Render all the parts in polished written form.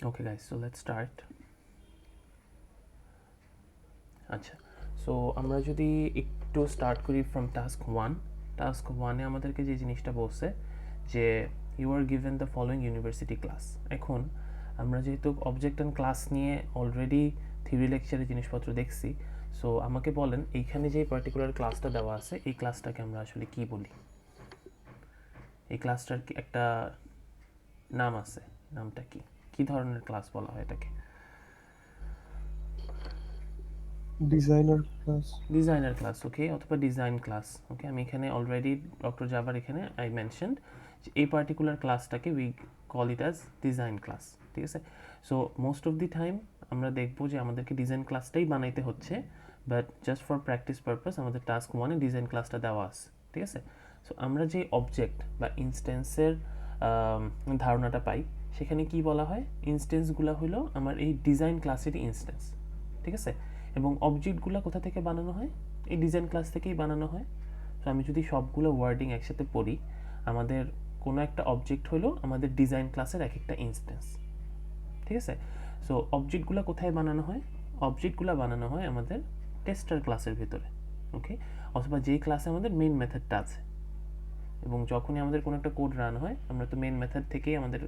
Okay guys, so let's start. আচ্ছা, so আমরা যদি একটু স্টার্ট করি ফ্রম টাস্ক ওয়ানে আমাদেরকে যে জিনিসটা বলছে যে you are given the following university class. এখন আমরা যেহেতু অবজেক্ট অ্যান্ড ক্লাস নিয়ে অলরেডি থিওরি লেকচারে জিনিসপত্র দেখছি, সো আমাকে বলেন এইখানে যে পার্টিকুলার ক্লাসটা দেওয়া আছে এই ক্লাসটাকে আমরা আসলে কি বলি? এই ক্লাসটার কি একটা নাম আছে? নামটা কি? কি ধরনের ক্লাস বলা হয় এটাকে? ডিজাইনার ক্লাস, ওকে, অথবা ডিজাইন ক্লাস। ওকে, আমি এখানে অলরেডি ডক্টর জাভার এখানে আই মেনশনড যে এই পার্টিকুলার ক্লাসটাকে we call it as design class. ঠিক আছে, so most of the time আমরা দেখবো যে আমাদেরকে ডিজাইন ক্লাসটাই বানাইতে হচ্ছে, but just for practice purpose আমাদের টাস্ক ওয়ানে ডিজাইন ক্লাসটা দেওয়া আছে। ঠিক আছে, সো আমরা যে অবজেক্ট বা ইনস্ট্যান্সের ধারণাটা পাই সেখানে কি বলা হয়, ইনস্ট্যান্সগুলো হলো আমার এই ডিজাইন ক্লাসেরই ইনস্ট্যান্স। ঠিক আছে, এবং অবজেক্টগুলো কোথা থেকে বানানো হয়? এই ডিজাইন ক্লাস থেকেই বানানো হয়। তো আমি যদি সবগুলো ওয়ার্ডিং একসাথে পড়ি, আমাদের কোনো একটা অবজেক্ট হলো আমাদের ডিজাইন ক্লাসের এক একটা ইনস্ট্যান্স। ঠিক আছে, সো অবজেক্টগুলো কোথায় বানানো হয়? অবজেক্টগুলো বানানো হয় আমাদের টেস্টার ক্লাসের ভিতরে। ওকে, অথবা যেই ক্লাসে আমাদের মেইন মেথডটা আছে, এবং যখনই আমাদের কোনো একটা কোড রান হয় আমরা তো মেইন মেথড থেকেই আমাদের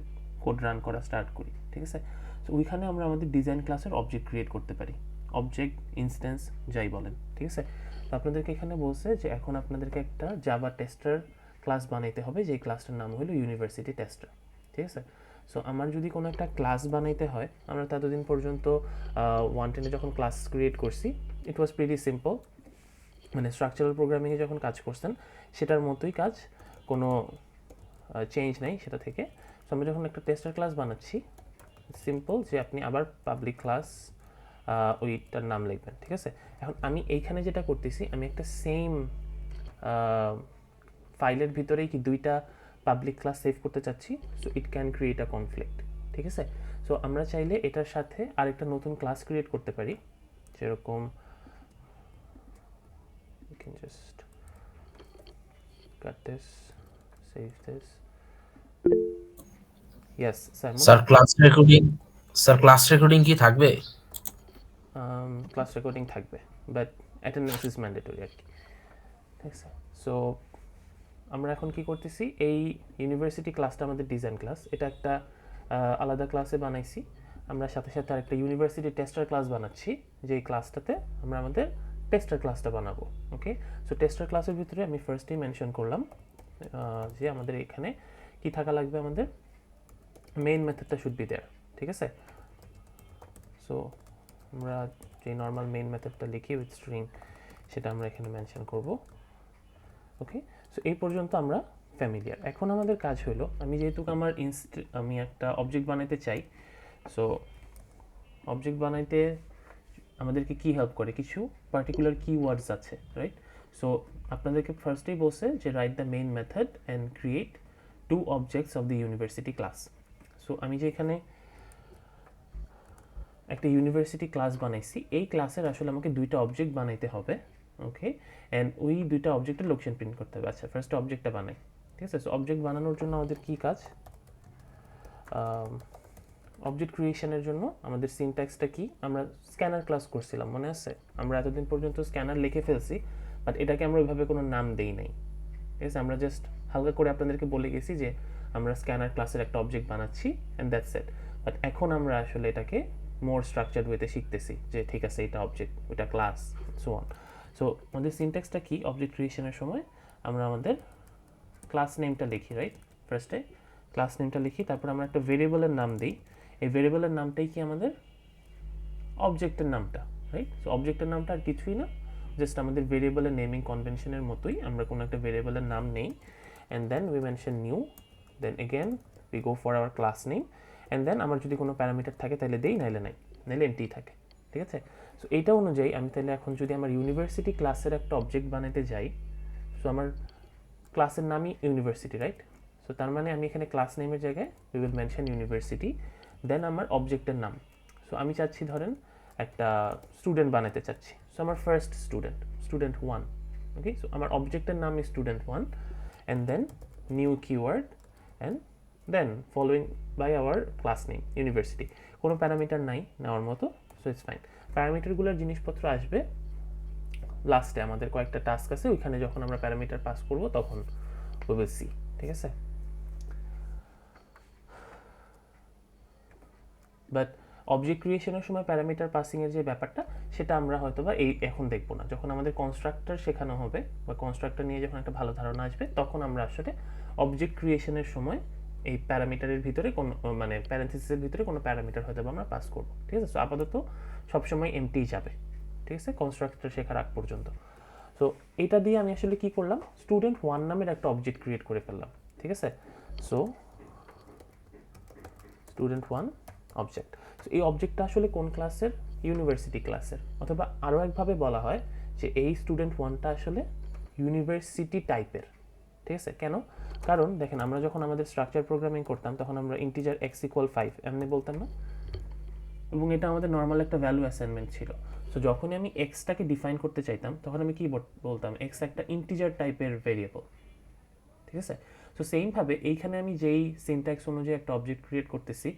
কোড রান করা স্টার্ট করি। ঠিক আছে, সো ওইখানে আমরা আমাদের ডিজাইন ক্লাসের অবজেক্ট ক্রিয়েট করতে পারি, অবজেক্ট, ইনস্ট্যান্স, যাই বলেন। ঠিক আছে, তো আপনাদেরকে এখানে বলছে যে এখন আপনাদেরকে একটা জাভা টেস্টার ক্লাস বানাইতে হবে, যেই ক্লাসটার নাম হলো ইউনিভার্সিটি টেস্টার। ঠিক আছে, সো আমার যদি কোনো একটা ক্লাস বানাইতে হয়, আমরা ততদিন পর্যন্ত 110-এ যখন ক্লাস ক্রিয়েট করছি ইট ওয়াজ প্রিটি সিম্পল, মানে স্ট্রাকচারাল প্রোগ্রামিংয়ে যখন কাজ করছেন সেটার মতোই কাজ, কোনো চেঞ্জ নাই সেটা থেকে। সো আমরা যখন একটা টেস্টার ক্লাস বানাচ্ছি, সিম্পল যে আপনি আবার পাবলিক ক্লাস ওইটার নাম লিখবেন। ঠিক আছে, এখন আমি এইখানে যেটা করতেছি, আমি একটা সেম ফাইলের ভিতরেই কি দুইটা পাবলিক ক্লাস সেভ করতে চাচ্ছি, so it can create a conflict. ঠিক আছে, সো আমরা চাইলে এটার সাথে আরেকটা নতুন ক্লাস ক্রিয়েট করতে পারি, যেরকম you can just cut this, save this. Yes, Simon. Sir class recording কি থাকবে? ক্লাস রেকর্ডিং থাকবে, বাট অ্যাটেন্ডেন্স ইজ ম্যান্ডেটরি আর কি। ঠিক আছে, সো আমরা এখন কি করতেছি, এই ইউনিভার্সিটি ক্লাসটা আমাদের ডিজাইন ক্লাস, এটা একটা আলাদা ক্লাসে বানাইছি। আমরা সাথে সাথে আরেকটা ইউনিভার্সিটি টেস্টার ক্লাস বানাচ্ছি, যেই ক্লাসটাতে আমরা আমাদের টেস্টার ক্লাসটা বানাবো। ওকে, সো টেস্টার ক্লাসের ভিতরে আমি ফার্স্টেই মেনশন করলাম যে আমাদের এখানে কি থাকা লাগবে, আমাদের মেইন মেথডটা শুড বি দেয়ার। ঠিক আছে, সো আমরা যে নর্মাল মেইন মেথডটা লিখি উইথ স্ট্রিং, সেটা আমরা এখানে মেনশন করব। ওকে, সো এই পর্যন্ত আমরা ফ্যামিলিয়ার। এখন আমাদের কাজ হলো, আমি যেহেতু আমি একটা অবজেক্ট বানাইতে চাই, সো অবজেক্ট বানাইতে আমাদেরকে কি হেল্প করে, কিছু পার্টিকুলার কিওয়ার্ডস আছে, রাইট? সো আপনাদেরকে ফার্স্টেই বলছে যে write the main method and create 2 objects of the university class. So আমি যে এখানে একটা ইউনিভার্সিটি ক্লাস বানাইছি, এই ক্লাসের আসলে আমাকে 2টা অবজেক্ট বানাইতে হবে। ওকে, অ্যান্ড ওই 2টা অবজেক্টের লোকেশন প্রিন্ট করতে হবে। আচ্ছা, ফার্স্ট অবজেক্টটা বানাই। ঠিক আছে, সো অবজেক্ট বানানোর জন্য আমাদের কি কাজ, অবজেক্ট ক্রিয়েশনের জন্য আমাদের সিনট্যাক্সটা কি, আমরা স্ক্যানার ক্লাস করছিলাম, মনে আছে? আমরা এতদিন পর্যন্ত স্ক্যানার লিখে ফেলছি, বাট এটাকে আমরা ওইভাবে কোনো নাম দেই নাই। ঠিক আছে, আমরা জাস্ট হালকা করে আপনাদেরকে বলে গেছি যে আমরা স্ক্যানার ক্লাসের একটা অবজেক্ট বানাচ্ছি অ্যান্ড দ্যাটস ইট। বাট এখন আমরা আসলে এটাকে মোর স্ট্রাকচার্ড ওয়েতে শিখতেছি যে ঠিক আছে এটা অবজেক্ট, ওইটা ক্লাস, সো অন। সো আমাদের সিনট্যাক্সটা কি, অবজেক্ট ক্রিয়েশনের সময় আমরা আমাদের ক্লাস নেমটা লিখি, রাইট? ফার্স্টে ক্লাস নেমটা লিখি, তারপর আমরা একটা ভেরিয়েবলের নাম দিই। এই ভেরিয়েবলের নামটাই কি আমাদের অবজেক্টের নামটা, রাইট? সো অবজেক্টের নামটা আর কিছুই না, জাস্ট আমাদের ভেরিয়েবলের নেমিং কনভেনশনের মতোই আমরা কোনো একটা ভেরিয়েবলের নাম নেই, and then we mention new, then again we go for our class name, and then আমার যদি কোনো প্যারামিটার থাকে তাহলে দেই, নাইলে নাই, নাইলে এমটি থাকে। ঠিক আছে, সো এইটা অনুযায়ী আমি তাহলে এখন যদি আমার ইউনিভার্সিটি ক্লাসের একটা অবজেক্ট বানাতে যাই, সো আমার ক্লাসের নামই ইউনিভার্সিটি, রাইট? সো তার মানে আমি এখানে ক্লাস নেমের জায়গায় উই উইল মেনশন ইউনিভার্সিটি, দেন আমার অবজেক্টের নাম। সো আমি চাচ্ছি ধরেন একটা স্টুডেন্ট বানাতে চাচ্ছি, সো আমার ফার্স্ট স্টুডেন্ট 1। ওকে, সো আমার অবজেক্টের নাম is student 1, and then new keyword, and then following by our class name university. কোনো প্যারামিটার নাই নেওয়ার মতো, সো ইটস ফাইন। প্যারামিটারগুলোর জিনিসপত্র আসবে লাস্টে, আমাদের কয়েকটা টাস্ক আছে ওইখানে যখন আমরা প্যারামিটার পাস করব তখন উই উইল সি, ঠিক আছে? বাট অবজেক্ট ক্রিয়েশনের সময় প্যারামিটার পাসিংয়ের যে ব্যাপারটা সেটা আমরা হয়তো বা এখন দেখবো না, যখন আমাদের কনস্ট্রাক্টর শেখানো হবে বা কনস্ট্রাক্টর নিয়ে যখন একটা ভালো ধারণা আসবে তখন আমরা আসলে অবজেক্ট ক্রিয়েশনের সময় এই প্যারামিটারের ভিতরে কোনো মানে প্যারেন্থেসিসের ভিতরে কোনো প্যারামিটার হয়তো আমরা পাস করবো, ঠিক আছে? সো আপাতত সবসময় এমটি যাবে, ঠিক আছে, কনস্ট্রাক্টর শেখার আগ পর্যন্ত। সো এটা দিয়ে আমি আসলে কি করলাম, স্টুডেন্ট 1 নামের একটা অবজেক্ট ক্রিয়েট করে ফেললাম, ঠিক আছে? So student 1 object. সো এই অবজেক্টটা আসলে কোন ক্লাসের? ইউনিভার্সিটি ক্লাসের, অথবা আরও একভাবে বলা হয় যে এই স্টুডেন্ট 1টা আসলে ইউনিভার্সিটি টাইপের, ঠিক আছে? কেন? কারণ দেখেন আমরা যখন আমাদের স্ট্রাকচার প্রোগ্রামিং করতাম তখন আমরা ইন্টিজার x = 5 এমনি বলতাম না, এবং এটা আমাদের নর্মাল একটা ভ্যালু অ্যাসাইনমেন্ট ছিল। সো যখনই আমি এক্সটাকে ডিফাইন করতে চাইতাম তখন আমি কি বলতাম, এক্স একটা ইন্টিজার টাইপের ভেরিয়েবল, ঠিক আছে? সো সেমভাবে এইখানে আমি যেই সিনট্যাক্স অনুযায়ী একটা অবজেক্ট ক্রিয়েট করতেছি,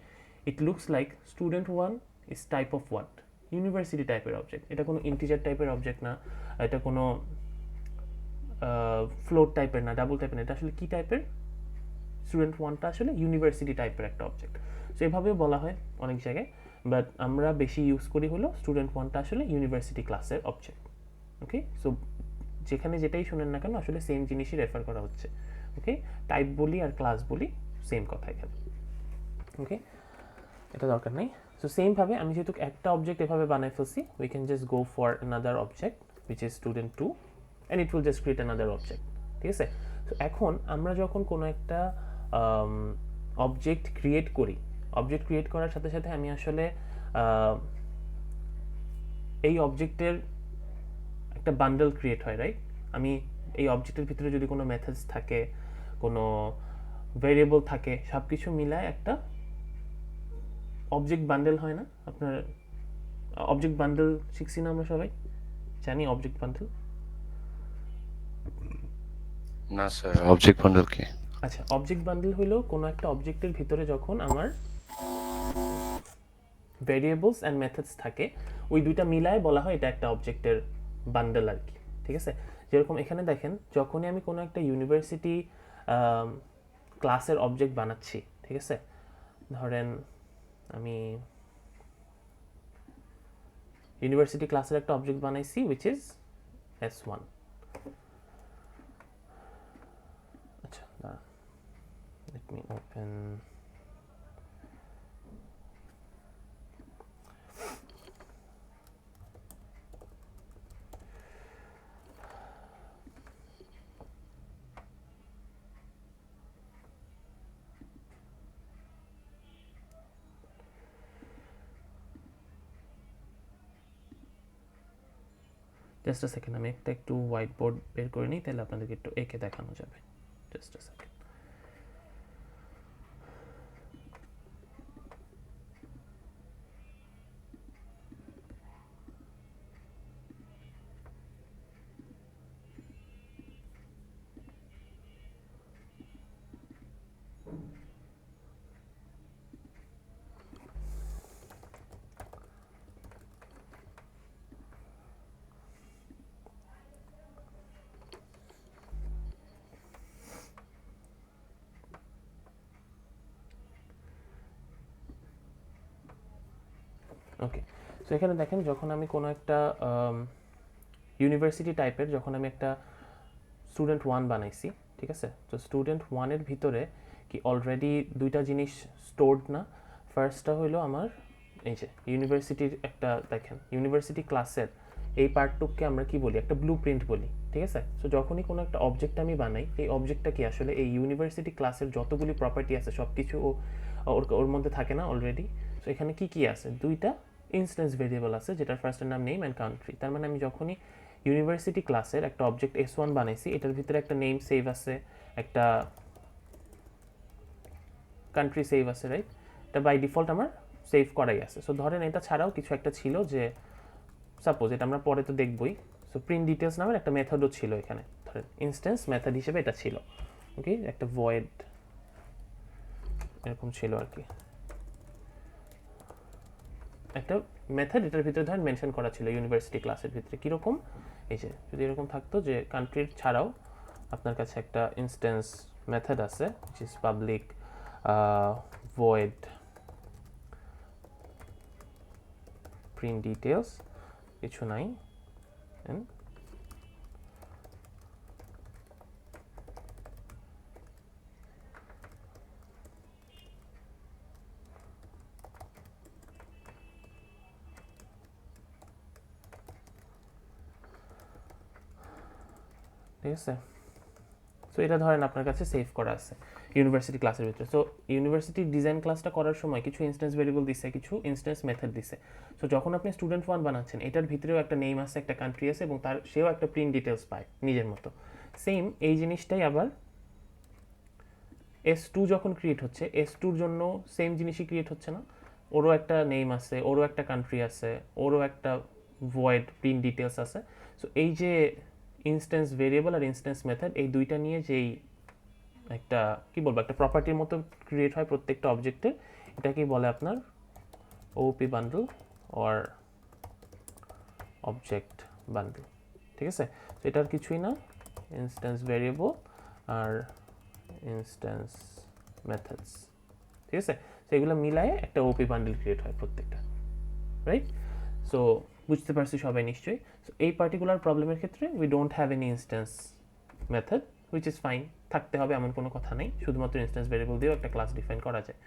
it looks like student 1 is type of what, university টাইপের অবজেক্ট। এটা কোনো ইন্টিজার টাইপের অবজেক্ট না, এটা কোনো ফ্লোট টাইপের না, ডাবল টাইপের না, এটা আসলে কি টাইপের? স্টুডেন্ট 1টা আসলে ইউনিভার্সিটি টাইপের একটা অবজেক্ট। সো এভাবেও বলা হয় অনেক জায়গায়, বাট আমরা বেশি ইউজ করি হলো স্টুডেন্ট 1টা আসলে ইউনিভার্সিটি ক্লাসের অবজেক্ট। ওকে, সো যেখানে যেটাই শুনেন না কেন আসলে সেম জিনিসই রেফার করা হচ্ছে। ওকে, টাইপ বলি আর ক্লাস বলি সেম কথা এখানে। ওকে, এটা দরকার নেই। সো সেমভাবে আমি যেহেতু একটা অবজেক্ট এভাবে বানাই ফেলছি, we can just go for another object which is student 2 and it will just create another object, ঠিক আছে? সো এখন আমরা যখন কোনো একটা অবজেক্ট ক্রিয়েট করি, অবজেক্ট ক্রিয়েট করার সাথে সাথে আমি আসলে এই অবজেক্টের একটা বান্ডেল ক্রিয়েট হয়, রাইট? আমি এই অবজেক্টের ভিতরে যদি কোনো মেথডস থাকে, কোনো ভেরিয়েবল থাকে, সব কিছু মিলায় একটা অবজেক্ট বান্ডেল হয় না? আপনার অবজেক্ট বান্ডেল শিখছি না আমরা সবাই, জানি অবজেক্ট বান্ডেল? না স্যার, অবজেক্ট বান্ডেল কি? আচ্ছা, অবজেক্ট বান্ডেল হলো কোনো একটা অবজেক্টের ভিতরে যখন আমার ভেরিয়েবলস অ্যান্ড মেথডস থাকে, ওই দুইটা মিলায় বলা হয় এটা একটা অবজেক্টের বান্ডেল আর কি, ঠিক আছে? যেরকম এখানে দেখেন, যখনই আমি কোনো একটা ইউনিভার্সিটি ক্লাসের অবজেক্ট বানাচ্ছি, ঠিক আছে? ধরেন আমি ইউনিভার্সিটি ক্লাসের একটা অবজেক্ট বানাইছি উইচ ইজ S1। আচ্ছা, দাঁড়ান, লেট মি ওপেন। জাস্ট আ সেকেন্ড, আমি একটু হোয়াইট বোর্ড বের করে নিই, তাহলে আপনাদেরকে একটু এঁকে দেখানো যাবে। জাস্ট আ সেকেন্ড। ওকে, সো এখানে দেখেন, যখন আমি কোনো একটা ইউনিভার্সিটি টাইপের, যখন আমি একটা স্টুডেন্ট 1 বানাইছি, ঠিক আছে? তো স্টুডেন্ট 1-এর ভিতরে কি অলরেডি দুইটা জিনিস স্টোরড না? ফার্স্টটা হলো আমার এই যে ইউনিভার্সিটির একটা, দেখেন ইউনিভার্সিটি ক্লাসের এই পার্টটুককে আমরা কি বলি, একটা ব্লু প্রিন্ট বলি, ঠিক আছে? সো যখনই কোনো একটা অবজেক্ট আমি বানাই, এই অবজেক্টটা কি আসলে এই ইউনিভার্সিটি ক্লাসের যতগুলি প্রপার্টি আছে সব কিছু ওর মধ্যে থাকে না অলরেডি? সো এখানে কি কি আছে? দুইটা ইনস্ট্যান্স ভেরিয়েবল আছে, যেটার ফার্স্টের নাম নেম অ্যান্ড কান্ট্রি। তার মানে আমি যখনই ইউনিভার্সিটি ক্লাসের একটা অবজেক্ট S1 বানাইছি, এটার ভিতরে একটা নেম সেভ আছে, একটা কান্ট্রি সেভ আছে, রাইট? এটা বাই ডিফল্ট আমার সেভ করাই আছে। সো ধরেন এটা ছাড়াও কিছু একটা ছিল, যে সাপোজ এটা আমরা পরে তো দেখবই। সো প্রিন্ট ডিটেলস নামের একটা মেথডও ছিল এখানে, ধরেন ইনস্ট্যান্স মেথড হিসেবে এটা ছিল। ওকে, একটা ভয়েড এরকম ছিল আর কি। একটা মেথড এটার ভিতরে ধরেন মেনশন করা ছিল ইউনিভার্সিটি ক্লাসের ভিতরে কীরকম, এই যে যদি এরকম থাকতো যে কান্ট্রির ছাড়াও আপনার কাছে একটা ইনস্ট্যান্স মেথড আছে which is public void print details, কিছু নাই, and ঠিক আছে। সো এটা ধরেন আপনার কাছে সেভ করা আছে ইউনিভার্সিটি ক্লাসের ভিতরে। সো ইউনিভার্সিটি ডিজাইন ক্লাসটা করার সময় কিছু ইনস্ট্যান্স ভেরিয়েবল দিছে, কিছু ইনস্ট্যান্স মেথড দিছে। সো যখন আপনি স্টুডেন্ট 1 বানাচ্ছেন এটার ভিতরেও একটা নেম আছে, একটা কান্ট্রি আছে এবং তার সেও একটা প্রিন্ট ডিটেলস পায় নিজের মতো। সেম এই জিনিসটাই আবার S2 যখন ক্রিয়েট হচ্ছে, S2-র জন্য সেম জিনিসই ক্রিয়েট হচ্ছে না, ওরও একটা নেম আছে, ওরও একটা কান্ট্রি আছে, ওরও একটা ভয়েড প্রিন্ট ডিটেলস আছে। সো এই যে ইনস্ট্যান্স ভেরিয়েবল আর ইনস্ট্যান্স মেথড, এই দুইটা নিয়ে যেই একটা কি বলবো একটা প্রপার্টির মতো ক্রিয়েট হয় প্রত্যেকটা অবজেক্টের, এটাকেই বলে আপনার ওপি বান্ডল অর অবজেক্ট বান্ডল। ঠিক আছে, তো এটার কিছুই না, ইনস্ট্যান্স ভেরিয়েবল আর ইনস্ট্যান্স মেথডস। ঠিক আছে, তো এগুলো মিলায়ে একটা ওপি বান্ডল ক্রিয়েট হয় প্রত্যেকটা, রাইট? সো বুঝতে পারছি সবাই নিশ্চয়ই। সো এই পার্টিকুলার প্রবলেমের ক্ষেত্রে we don't have any instance method, which is fine, থাকতে হবে এমন কোনো কথা নেই, শুধুমাত্র ইনস্ট্যান্স ভেরিয়েবল দিয়েও একটা ক্লাস ডিফাইন করা যায়।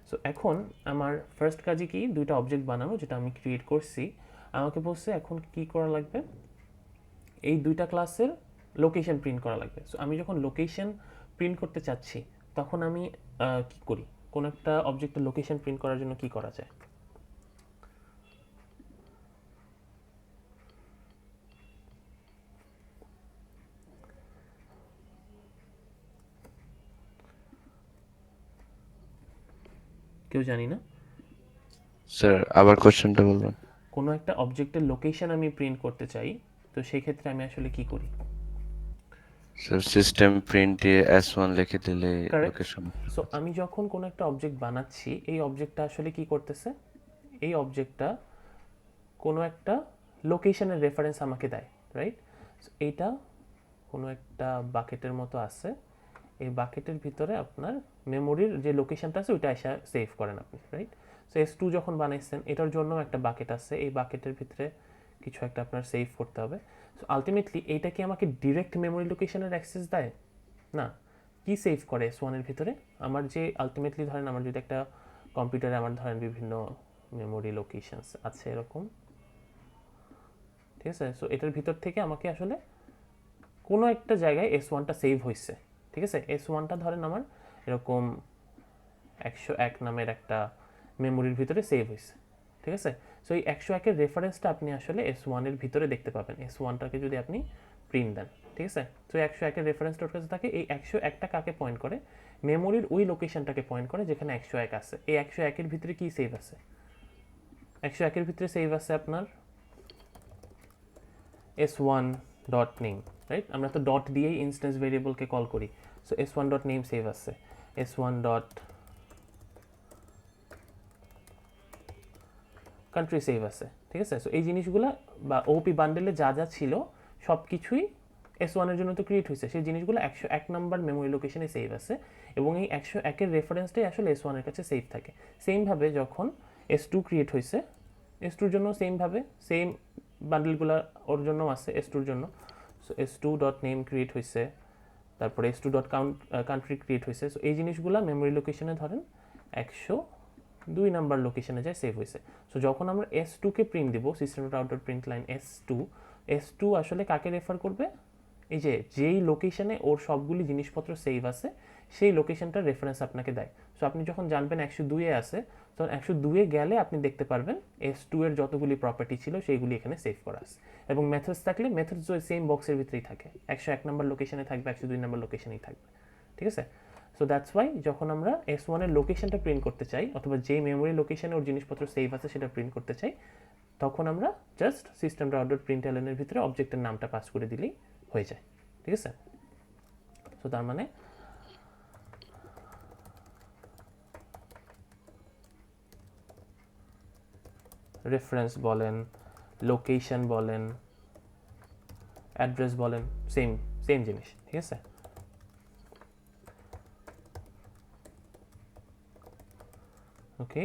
সো এখন আমার ফার্স্ট কাজই কি, দুইটা অবজেক্ট বানানো যেটা আমি ক্রিয়েট করছি। আমাকে বলছে এখন কি করা লাগবে, এই দুইটা ক্লাসের লোকেশন প্রিন্ট করা লাগবে। সো আমি যখন লোকেশন প্রিন্ট করতে চাচ্ছি তখন আমি কি করি, কোন একটা অবজেক্টের লোকেশন প্রিন্ট করার জন্য কি করা যায়? কেউ জানি না। স্যার আবার কোশ্চেনটা বলবেন? কোনো একটা অবজেক্টের লোকেশন আমি প্রিন্ট করতে চাই, তো সেই ক্ষেত্রে আমি আসলে কি করি? স্যার সিস্টেম প্রিন্টে S1 লিখে দিলে Correct. লোকেশন। সো আমি যখন কোনো একটা অবজেক্ট বানাচ্ছি, এই অবজেক্টটা আসলে কি করতেছে, এই অবজেক্টটা কোনো একটা লোকেশনের রেফারেন্স আমাকে দেয়, রাইট? এইটা কোনো একটা বাকেটের মতো আছে, এই বাকেটের ভিতরে আপনার মেমোরির যে লোকেশনটা আছে ওইটা এসে সেভ করেন আপনি, রাইট? সো S2 যখন বানাইছেন এটার জন্য একটা বাকেট আছে, এই বাকেটের ভিতরে কিছু একটা আপনার সেভ করতে হবে। সো আলটিমেটলি এইটা কি আমাকে ডিরেক্ট মেমোরি লোকেশনের অ্যাক্সেস দেয়? না। কি সেভ করে S1 এর ভিতরে? আমার যে আলটিমেটলি ধরেন আমার যদি একটা কম্পিউটারে আমার ধরেন বিভিন্ন মেমোরি লোকেশনস আছে এরকম, ঠিক আছে? সো এটার ভিতর থেকে আমাকে আসলে কোনো একটা জায়গায় S1টা সেভ হয়েছে, ঠিক আছে? S1টা ধরেন আমার এরকম 101 নামের একটা মেমোরির ভিতরে সেভ হয়েছে, ঠিক আছে? সো এই 101-এর রেফারেন্সটা আপনি আসলে S1 এর ভিতরে দেখতে পাবেন, S1টাকে যদি আপনি প্রিন্ট দেন, ঠিক আছে? তো 101-এর রেফারেন্সটা ওর কাছে থাকে, এই 101টা কাকে পয়েন্ট করে? মেমোরির ওই লোকেশনটাকে পয়েন্ট করে যেখানে 101 আছে। এই 101-এর ভিতরে কি সেভ আছে? 101-এর ভিতরে সেভ আছে আপনার S1 ডট নেম, রাইট? আমরা তো ডট দিয়েই ইনস্ট্যান্স ভেরিয়েবলকে কল করি। So S1 dot name save আছে, S1 ডট কান্ট্রি সেভ আছে, ঠিক আছে? সো এই জিনিসগুলো বা ওপি বান্ডেলে যা যা ছিল সব কিছুই S1 এর জন্য তো ক্রিয়েট হয়েছে, সেই জিনিসগুলো 101 নাম্বার মেমোরি লোকেশনে সেভ আছে এবং এই 101-এর রেফারেন্সটাই আসলে S1 এর কাছে সেভ থাকে। সেমভাবে যখন S2 ক্রিয়েট হয়েছে, S2-র জন্য সেমভাবে সেম বান্ডেলগুলো ওর জন্য আছে S2-র জন্য। So S2 dot name create হয়েছে, তারপরে S2 ডট কান্ট্রি ক্রিয়েট হয়েছে। সো এই জিনিসগুলো মেমোরি লোকেশনে ধরেন 102 নাম্বার লোকেশনে যায় সেভ হয়েছে। সো যখন আমরা S2-কে প্রিন্ট দেবো, system dot out dot print line S2 আসলে কাকে রেফার করবে? এই যে যেই লোকেশনে ওর সবগুলি জিনিসপত্র সেভ আছে সেই লোকেশনটার রেফারেন্স আপনাকে দেয়। সো আপনি যখন জানবেন 102-এ আছে, তখন 102-এ গেলে আপনি দেখতে পারবেন S2 এর যতগুলি প্রপার্টি ছিল সেইগুলি এখানে সেভ করা আছে। এবং মেথডস থাকলে মেথডস ওই সেম বক্সের ভিতরেই থাকে, 101 নম্বর লোকেশনে থাকবে, 102 নম্বর লোকেশনেই থাকবে, ঠিক আছে? সো দ্যাটস ওয়াই যখন আমরা S1 এর লোকেশনটা প্রিন্ট করতে চাই অথবা যে মেমোরি লোকেশনে ওর জিনিসপত্র সেভ আছে সেটা প্রিন্ট করতে চাই, তখন আমরা জাস্ট সিস্টেম ডট ডট প্রিন্টএলএন এর ভিতরে অবজেক্টের নামটা পাস করে দিলেই হয়ে যায়, ঠিক আছে? সো তার মানে রেফারেন্স বলেন, লোকেশন বলেন, অ্যাড্রেস বলেন, সেম সেম জিনিস, ঠিক আছে? ওকে,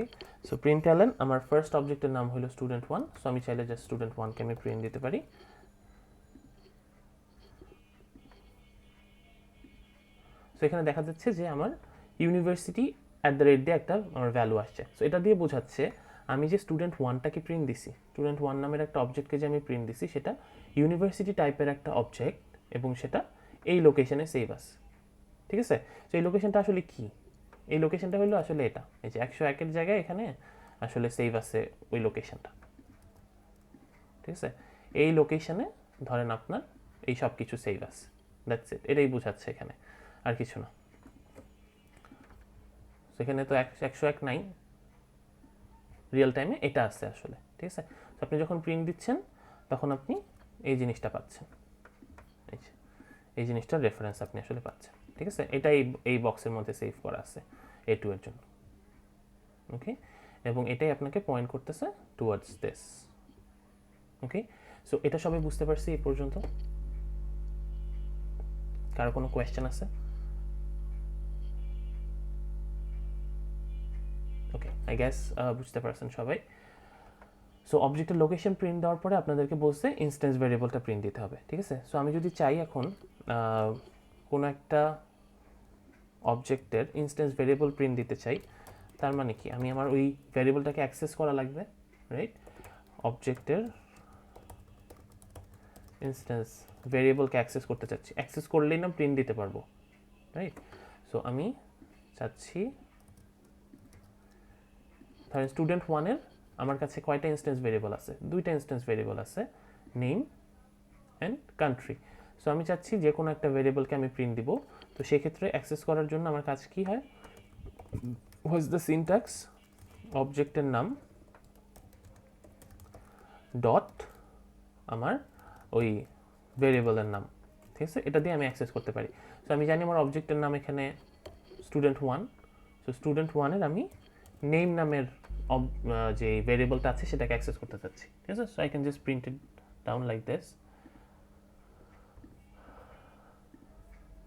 সো println আমার ফার্স্ট অবজেক্টের নাম হলো student1, সো আমি চাইলে জাস্ট student1 কে আমি প্রিন্ট দিতে পারি। সো এখানে দেখা যাচ্ছে যে আমার ইউনিভার্সিটি @ দিয়ে একটা আমার ভ্যালু আসছে। সো এটা দিয়ে বোঝাচ্ছে আমি যে student1টাকে প্রিন্ট দিছি, student1 নামের একটা অবজেক্টকে যে আমি প্রিন্ট দিছি সেটা ইউনিভার্সিটি টাইপের একটা অবজেক্ট এবং সেটা এই লোকেশনে সেভ আছে, ঠিক আছে? সো এই লোকেশনটা আসলে কি? এই লোকেশনটা হলো আসলে এটা, এই যে 101 এর জায়গায় এখানে আসলে সেভ আছে ওই লোকেশনটা, ঠিক আছে? এই লোকেশনে ধরেন আপনার এই সব কিছু সেভ আছে, দ্যাটস ইট, এটাই বোঝাচ্ছে এখানে, আর কিছু না। সেখানে তো 101 নাই, রিয়েল টাইমে এটা আছে আসলে, ঠিক আছে? তো আপনি যখন প্রিন্ট দিচ্ছেন তখন আপনি এই জিনিসটা পাচ্ছেন, এই জিনিসটার রেফারেন্স আপনি আসলে পাচ্ছেন, ঠিক আছে? এটা এই বক্সের মধ্যে সেভ করা আছে A2 এর জন্য, ওকে? এবং এটাই আপনাকে পয়েন্ট করতেছে টুয়ার্ডস দিস, ওকে? সো এটা সবাই বুঝতে পারছি এই পর্যন্ত? কারো কোনো কোয়েশ্চেন আছে? ওকে, আই গেস বুঝতে পারছেন সবাই। সো অবজেক্টের লোকেশন প্রিন্ট দেওয়ার পরে আপনাদেরকে বলছে ইনস্ট্যান্স ভেরিয়েবলটা প্রিন্ট দিতে হবে, ঠিক আছে? সো আমি যদি চাই এখন কোনো একটা অবজেক্টের ইনস্ট্যান্স ভেরিয়েবল প্রিন্ট দিতে চাই, তার মানে কি আমি আমার ওই ভেরিয়েবলটাকে অ্যাক্সেস করা লাগবে, রাইট? অবজেক্টের ইনস্ট্যান্স ভেরিয়েবলকে অ্যাক্সেস করতে চাচ্ছি, অ্যাক্সেস করলেই না প্রিন্ট দিতে পারবো, রাইট? সো আমি চাচ্ছি ধরেন student1 আমার কাছে কয়টা ইনস্ট্যান্স ভেরিয়েবল আছে? দুইটা ইনস্ট্যান্স ভেরিয়েবল আছে, নেম অ্যান্ড কান্ট্রি। সো আমি চাচ্ছি যে কোনো একটা ভেরিয়েবলকে আমি প্রিন্ট দিব, তো সেক্ষেত্রে অ্যাক্সেস করার জন্য আমার কাছে কি হয়? What's the syntax? অবজেক্টের নাম ডট আমার ওই ভেরিয়েবলের নাম, ঠিক আছে? এটা দিয়ে আমি অ্যাক্সেস করতে পারি। সো আমি জানি আমার অবজেক্টের নাম এখানে student1, সো student1 আমি নেম নামের যে ভেরিয়েবলটা আছে সেটাকে অ্যাক্সেস করতে চাচ্ছি, ঠিক আছে? So I can just print it down like this.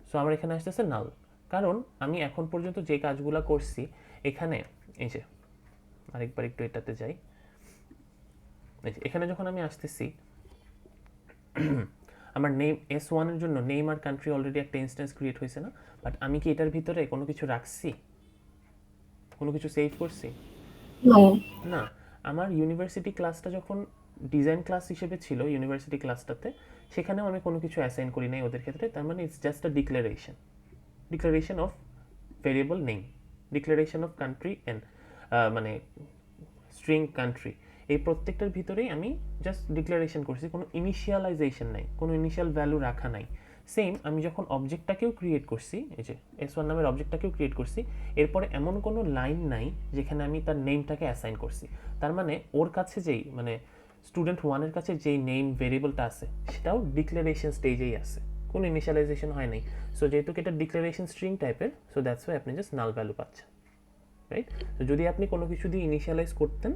So আমার এখানে আসতেছে নাল, কারণ আমি এখন পর্যন্ত যে কাজগুলো করছি এখানে, এই যে আরেকবার একটু এটাতে যাই, এখানে যখন আমি আসতেছি আমার নেম S1 এর জন্য নেম আর কান্ট্রি অলরেডি একটা ইনস্ট্যান্স ক্রিয়েট হয়েছে না? বাট আমি কি এটার ভিতরে কোনো কিছু রাখছি, কোনো কিছু সেভ করছি? না। আমার ইউনিভার্সিটি ক্লাসটা যখন ডিজাইন ক্লাস হিসেবে ছিল ইউনিভার্সিটি ক্লাসটাতে, সেখানেও আমি কোনো কিছু অ্যাসাইন করি নাই ওদের ক্ষেত্রে, তার মানে it's just a declaration of variable name, declaration of country and মানে স্ট্রিং কান্ট্রি, এই প্রত্যেকটার ভিতরেই আমি জাস্ট ডিক্লারেশন করছি, কোনো ইনিশিয়ালাইজেশন নাই, কোনো ইনিশিয়াল ভ্যালু রাখা নাই। সেম আমি যখন অবজেক্টটাকেও ক্রিয়েট করছি, এই যে S1 নামের অবজেক্টটাকেও ক্রিয়েট করছি, এরপরে এমন কোনো লাইন নাই যেখানে আমি তার নেমটাকে অ্যাসাইন করছি। তার মানে ওর কাছে যেই মানে student1 কাছে যেই নেম ভেরিয়েবলটা আছে সেটাও ডিক্লারেশন স্টেজেই আছে, কোনো ইনিশিয়ালাইজেশন হয় নাই। সো যেহেতু এটা ডিক্লারেশন স্ট্রিং টাইপের, সো দ্যাটস ওয়াই আপনি জাস্ট নাল ভ্যালু পাচ্ছেন, রাইট? তো যদি আপনি কোনো কিছু দিয়ে ইনিশিয়ালাইজ করতেন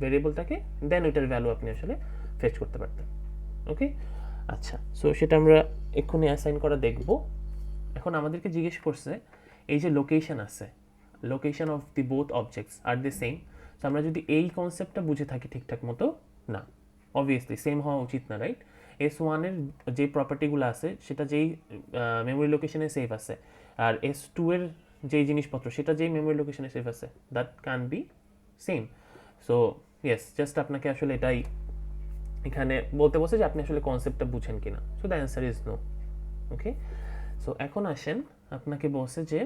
ভেরিয়েবলটাকে, দেন ওইটার ভ্যালু আপনি আসলে ফেচ করতে পারতেন, ওকে? আচ্ছা, সো সেটা আমরা এক্ষুনি অ্যাসাইন করা দেখব। এখন আমাদেরকে জিজ্ঞেস করছে এই যে লোকেশন আছে, location of the both objects are the same. So আমরা যদি এই কনসেপ্টটা বুঝে থাকি ঠিকঠাক মতো, না অবভিয়াসলি সেম হওয়া উচিত না, রাইট? S1 যে প্রপার্টিগুলো আছে সেটা যেই মেমোরি লোকেশনে সেভ আছে, আর S2 যেই জিনিসপত্র সেটা যেই মেমোরি লোকেশনে সেভ আছে, that can be same. So yes, just আপনাকে আসলে এটাই এখানে বলতে বলছে যে আপনি আসলে কনসেপ্টটা বুঝেন কিনা। So the answer is no, okay? So এখন আসেন, আপনাকে বলছে যে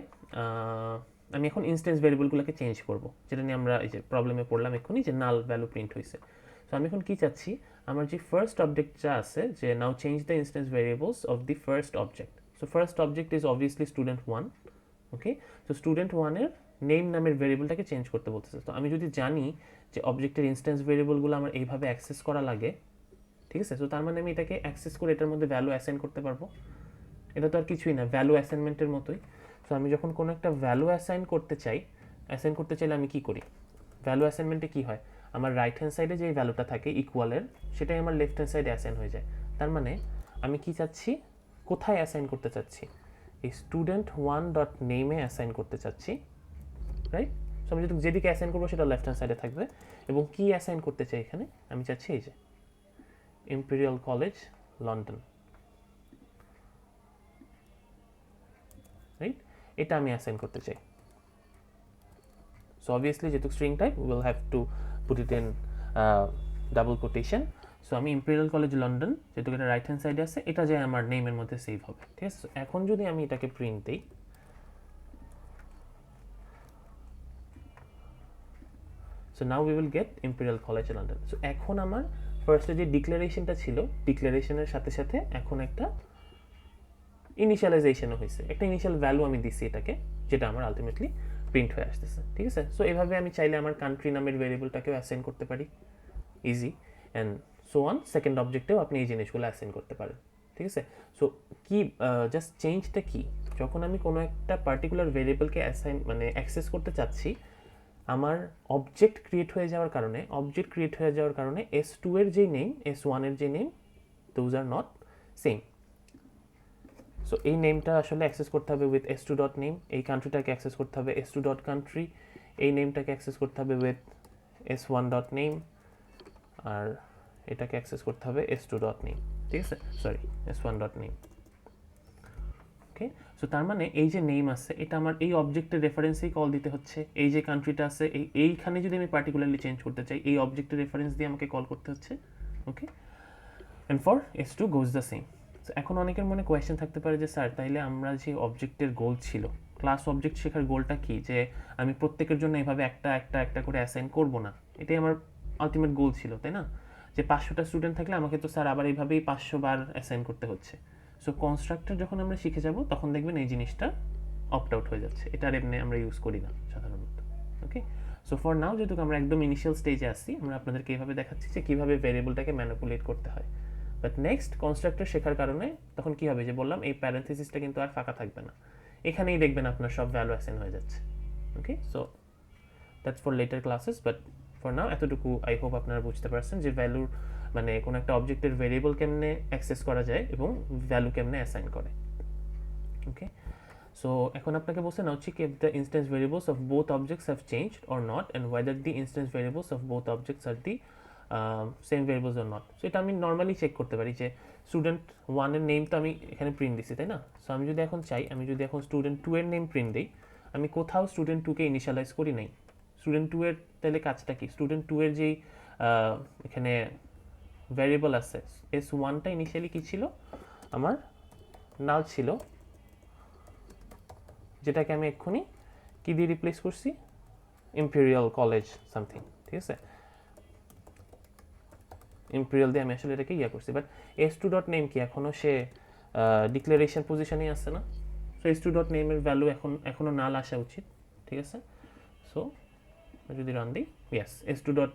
আমি এখন ইনস্ট্যান্স ভেরিয়েবলগুলোকে চেঞ্জ করব, যেটা নিয়ে আমরা এই যে প্রবলেমে পড়লাম এক্ষুনি, যে নাল ভ্যালু প্রিন্ট হয়েছে। সো আমি এখন কি চাচ্ছি, আমার যে ফার্স্ট অবজেক্টটা আছে, যে now change the instance variables of the first object. So first object is obviously student1, okay? So student1 name নামের ভেরিয়েবলটাকে চেঞ্জ করতে বলতেছে। তো আমি যদি জানি যে অবজেক্টের ইনস্ট্যান্স ভেরিয়েবলগুলো আমার এইভাবে অ্যাক্সেস করা লাগে, ঠিক আছে? সো তার মানে আমি এটাকে অ্যাক্সেস করে এটার মধ্যে ভ্যালু অ্যাসাইন করতে পারবো। এটা তো আর কিছুই না, ভ্যালু অ্যাসাইনমেন্টের মতোই। সো আমি যখন কোনো একটা ভ্যালু অ্যাসাইন করতে চাইলে আমি কি করি? ভ্যালু অ্যাসাইনমেন্টে কি হয়, আমার রাইট হ্যান্ড সাইডে যে ভ্যালুটা থাকে ইকুয়ালের সেটাই আমার লেফট হ্যান্ড সাইডে অ্যাসাইন হয়ে যায়। তার মানে আমি কি চাচ্ছি, কোথায় অ্যাসাইন করতে চাচ্ছি, এই স্টুডেন্ট ওয়ান ডট নেমে অ্যাসাইন করতে চাচ্ছি, রাইট? সো আমি যেদিকে অ্যাসাইন করবো সেটা লেফট হ্যান্ড সাইডে থাকবে। এবং কি অ্যাসাইন করতে চাই এখানে, আমি চাচ্ছি এই যে ইম্পেরিয়াল কলেজ লন্ডন, রাইট? এটা আমি অ্যাসাইন করতে চাই। সো অবভিয়াসলি যেহেতু string type will have to put it in double quotation. So আমি ইম্পেরিয়াল কলেজ লন্ডন, যেহেতু এটা রাইট হ্যান্ড সাইডে আছে, এটা যে আমার নেমের মধ্যে সেভ হবে, ঠিক আছে? এখন যদি আমি এটাকে প্রিন্ট দিই, so now we will get imperial college London. So এখন আমার ফার্স্টে যে ডিক্লারেশনটা ছিল, ডিক্লারেশনের সাথে সাথে এখন একটা ইনিশিয়ালাইজেশনও হয়েছে, একটা ইনিশিয়াল ভ্যালু আমি দিছি এটাকে, যেটা আমার আলটিমেটলি প্রিন্ট হয়ে আসতেছে, ঠিক আছে? সো এভাবে আমি চাইলে আমার কান্ট্রি নামের ভেরিয়েবলটাকেও অ্যাসাইন করতে পারি, easy, and so on. Second অবজেক্টেও আপনি এই জিনিসগুলো অ্যাসাইন করতে পারেন, ঠিক আছে? সো কি জাস্ট চেঞ্জটা কি, যখন আমি কোনো একটা পার্টিকুলার ভেরিয়েবলকে অ্যাসাইন মানে অ্যাক্সেস করতে চাচ্ছি, আমার অবজেক্ট ক্রিয়েট হয়ে যাওয়ার কারণে S2 এর যে নেম, S1 এর যে name, those are not same. So এই নেমটা আসলে অ্যাক্সেস করতে হবে উইথ S2 ডট নেম, এই কান্ট্রিটাকে অ্যাক্সেস করতে হবে S2 ডট কান্ট্রি, এই নেমটাকে অ্যাক্সেস করতে হবে উইথ S1 ডট নেম, আর এটাকে অ্যাক্সেস করতে হবে S2 ডট নেম, ঠিক আছে? Sorry, S1 dot name. Okay, so তার মানে এই যে নেম আছে এটা আমার এই অবজেক্টের রেফারেন্সেই কল দিতে হচ্ছে। এই যে কান্ট্রিটা আছে এইখানে যদি আমি পার্টিকুলারলি চেঞ্জ করতে চাই, এই অবজেক্টের রেফারেন্স দিয়ে আমাকে কল করতে হচ্ছে। Okay, and for S2 goes the same. So এখন অনেকের মনে কোয়েশ্চেন থাকতে পারে যে স্যার তাইলে আমরা যে অবজেক্টের গোল ছিল, ক্লাস অবজেক্ট শেখার গোলটা কি, যে আমি প্রত্যেকের জন্য এভাবে একটা একটা একটা করে অ্যাসাইন করব না, এটাই আমার আলটিমেট গোল ছিল, তাই না? যে 500টা স্টুডেন্ট থাকলে আমাকে তো স্যার আবার এইভাবেই 500 বার অ্যাসাইন করতে হচ্ছে। সো কনস্ট্রাক্টর যখন আমরা শিখে যাব তখন দেখবেন এই জিনিসটা অপ্ট আউট হয়ে যাচ্ছে, এটা আর এমনি আমরা ইউজ করি না সাধারণত। ওকে, সো ফর নাও যেহেতু আমরা একদম ইনিশিয়াল স্টেজে আসছি, আমরা আপনাদেরকে এইভাবে দেখাচ্ছি যে কীভাবে ভেরিয়েবলটাকে ম্যানিপুলেট করতে হয়। বাট নেক্সট কনস্ট্রাক্টর শেখার কারণে তখন কী হবে, যে বললাম এই প্যারেন্থেসিসটা কিন্তু আর ফাঁকা থাকবে না, এখানেই দেখবেন আপনার সব ভ্যালু অ্যাসাইন হয়ে যাচ্ছে। Okay, so that's for later classes, but for now এতটুকু আই হোপ আপনারা বুঝতে পারছেন যে ভ্যালুর মানে কোনো একটা অবজেক্টের ভেরিয়েবল কেমনে অ্যাক্সেস করা যায় এবং ভ্যালু কেমনে অ্যাসাইন করে। ওকে, সো এখন আপনাকে বলছে now check if the instance variables of both objects have changed or not and whether the instance variables of both objects are the same variables or not. So এটা আমি normally check করতে পারি যে student ওয়ানের name তো আমি এখানে print দিছি, তাই না? সো আমি যদি এখন চাই, আমি যদি এখন স্টুডেন্ট টু এর নেম প্রিন্ট দিই, আমি কোথাও স্টুডেন্ট টুকে ইনিশিয়ালাইজ করি নাই। স্টুডেন্ট টু এর তাহলে কাজটা কি, স্টুডেন্ট টু এর যেই এখানে ভ্যারিয়েবল আছে S1টা ইনিশিয়ালি কি ছিল, আমার নাল ছিল, যেটাকে আমি এক্ষুনি কি দিয়ে রিপ্লেস করছি, ইম্পেরিয়াল কলেজ সামথিং, ঠিক আছে? ইম্পেরিয়াল দিয়ে আমি আসলে এটাকে করছি, বাট S2 ডট নেম কি এখনও সে ডিক্লারেশন পজিশনেই আছে না? সো S2 ডট নেমের ভ্যালু এখনও নাল আসা উচিত, ঠিক আছে? সো যদি রান দিই, ইয়েস, S2 ডট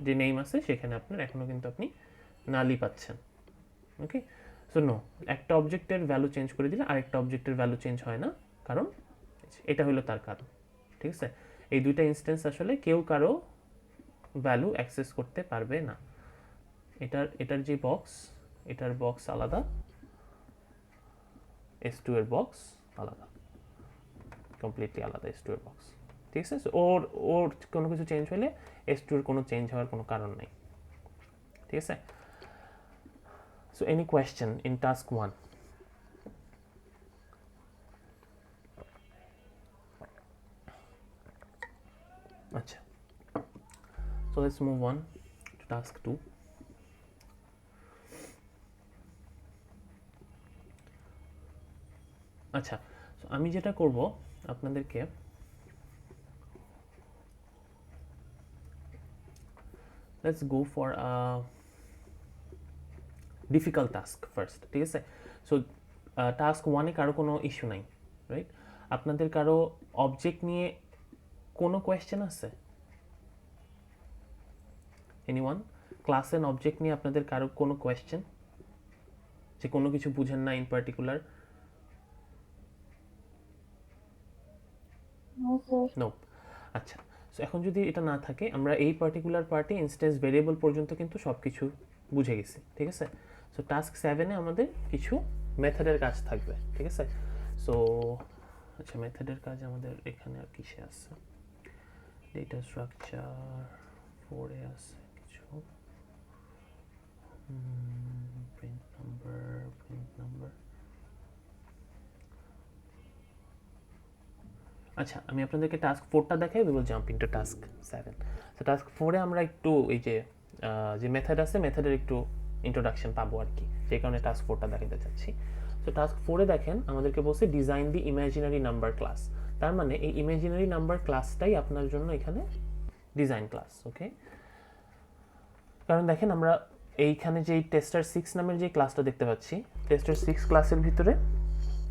যে নেম আছে সেখানে আপনার এখনও কিন্তু আপনি নালই পাচ্ছেন। ওকে, সো নো, একটা অবজেক্টের ভ্যালু চেঞ্জ করে দিলে আরেকটা অবজেক্টের ভ্যালু চেঞ্জ হয় না, কারণ এটা হলো তার কারণ, ঠিক আছে? এই দুইটা ইনস্ট্যান্স আসলে কেউ কারো ভ্যালু অ্যাক্সেস করতে পারবে না। এটার যে বক্স, এটার বক্স আলাদা, S2 এর বক্স আলাদা, কমপ্লিটলি আলাদা S2 এর বক্স, ঠিক আছে? সো ওর কোনো কিছু চেঞ্জ হলে S2 এর কোনো চেঞ্জ হওয়ার কোনো কারণ নেই, ঠিক আছে? So any question in task 1? Acha. So let's move on to task 2. আচ্ছা, so আমি যেটা করব আপনাদেরকে let's go for a difficult task first, ঠিক আছে? সো টাস্ক 1-এ কারো কোনো ইস্যু নাই, রাইট? আপনাদের কারো অবজেক্ট নিয়ে কোনো কোয়েশ্চেন আছে? এনিওয়ান? ক্লাস এন্ড অবজেক্ট নিয়ে আপনাদের কারো কোনো কোয়েশ্চেন, যে কোনো কিছু বুঝেন না ইন পার্টিকুলার? নো। আচ্ছা, সো এখন যদি এটা না থাকে, আমরা এই পার্টিকুলার পার্টে ইনস্ট্যান্স ভেরিয়েবল পর্যন্ত কিন্তু সব কিছু বুঝে গেছি, ঠিক আছে। সো টাস্ক 7-এ আমাদের কিছু মেথডের কাজ থাকবে, ঠিক আছে। সো আচ্ছা, মেথডের কাজ আমাদের এখানে আর কিসে আছে, ডেটা স্ট্রাকচার 4-এ আছে কিছু, প্রিন্ট নাম্বার। আচ্ছা, আমি আপনাদেরকে টাস্ক 4টা দেখাই, we will jump into task 7। So task 4-এ আমরা একটু এই যে মেথড আছে, মেথডের একটু ইন্ট্রোডাকশন পাবো আর কি, সেই কারণে টাস্ক 4টা দেখাতে চাচ্ছি। সো টাস্ক 4-এ দেখেন আমাদেরকে বলছে ডিজাইন দি ইমাজিনারি নাম্বার ক্লাস। তার মানে এই ইমাজিনারি নাম্বার ক্লাসটাই আপনার জন্য এখানে ডিজাইন ক্লাস, ওকে। কারণ দেখেন আমরা এইখানে যে টেস্টার 6 নামের যে ক্লাসটা দেখতে পাচ্ছি, টেস্টার 6 ক্লাসের ভিতরে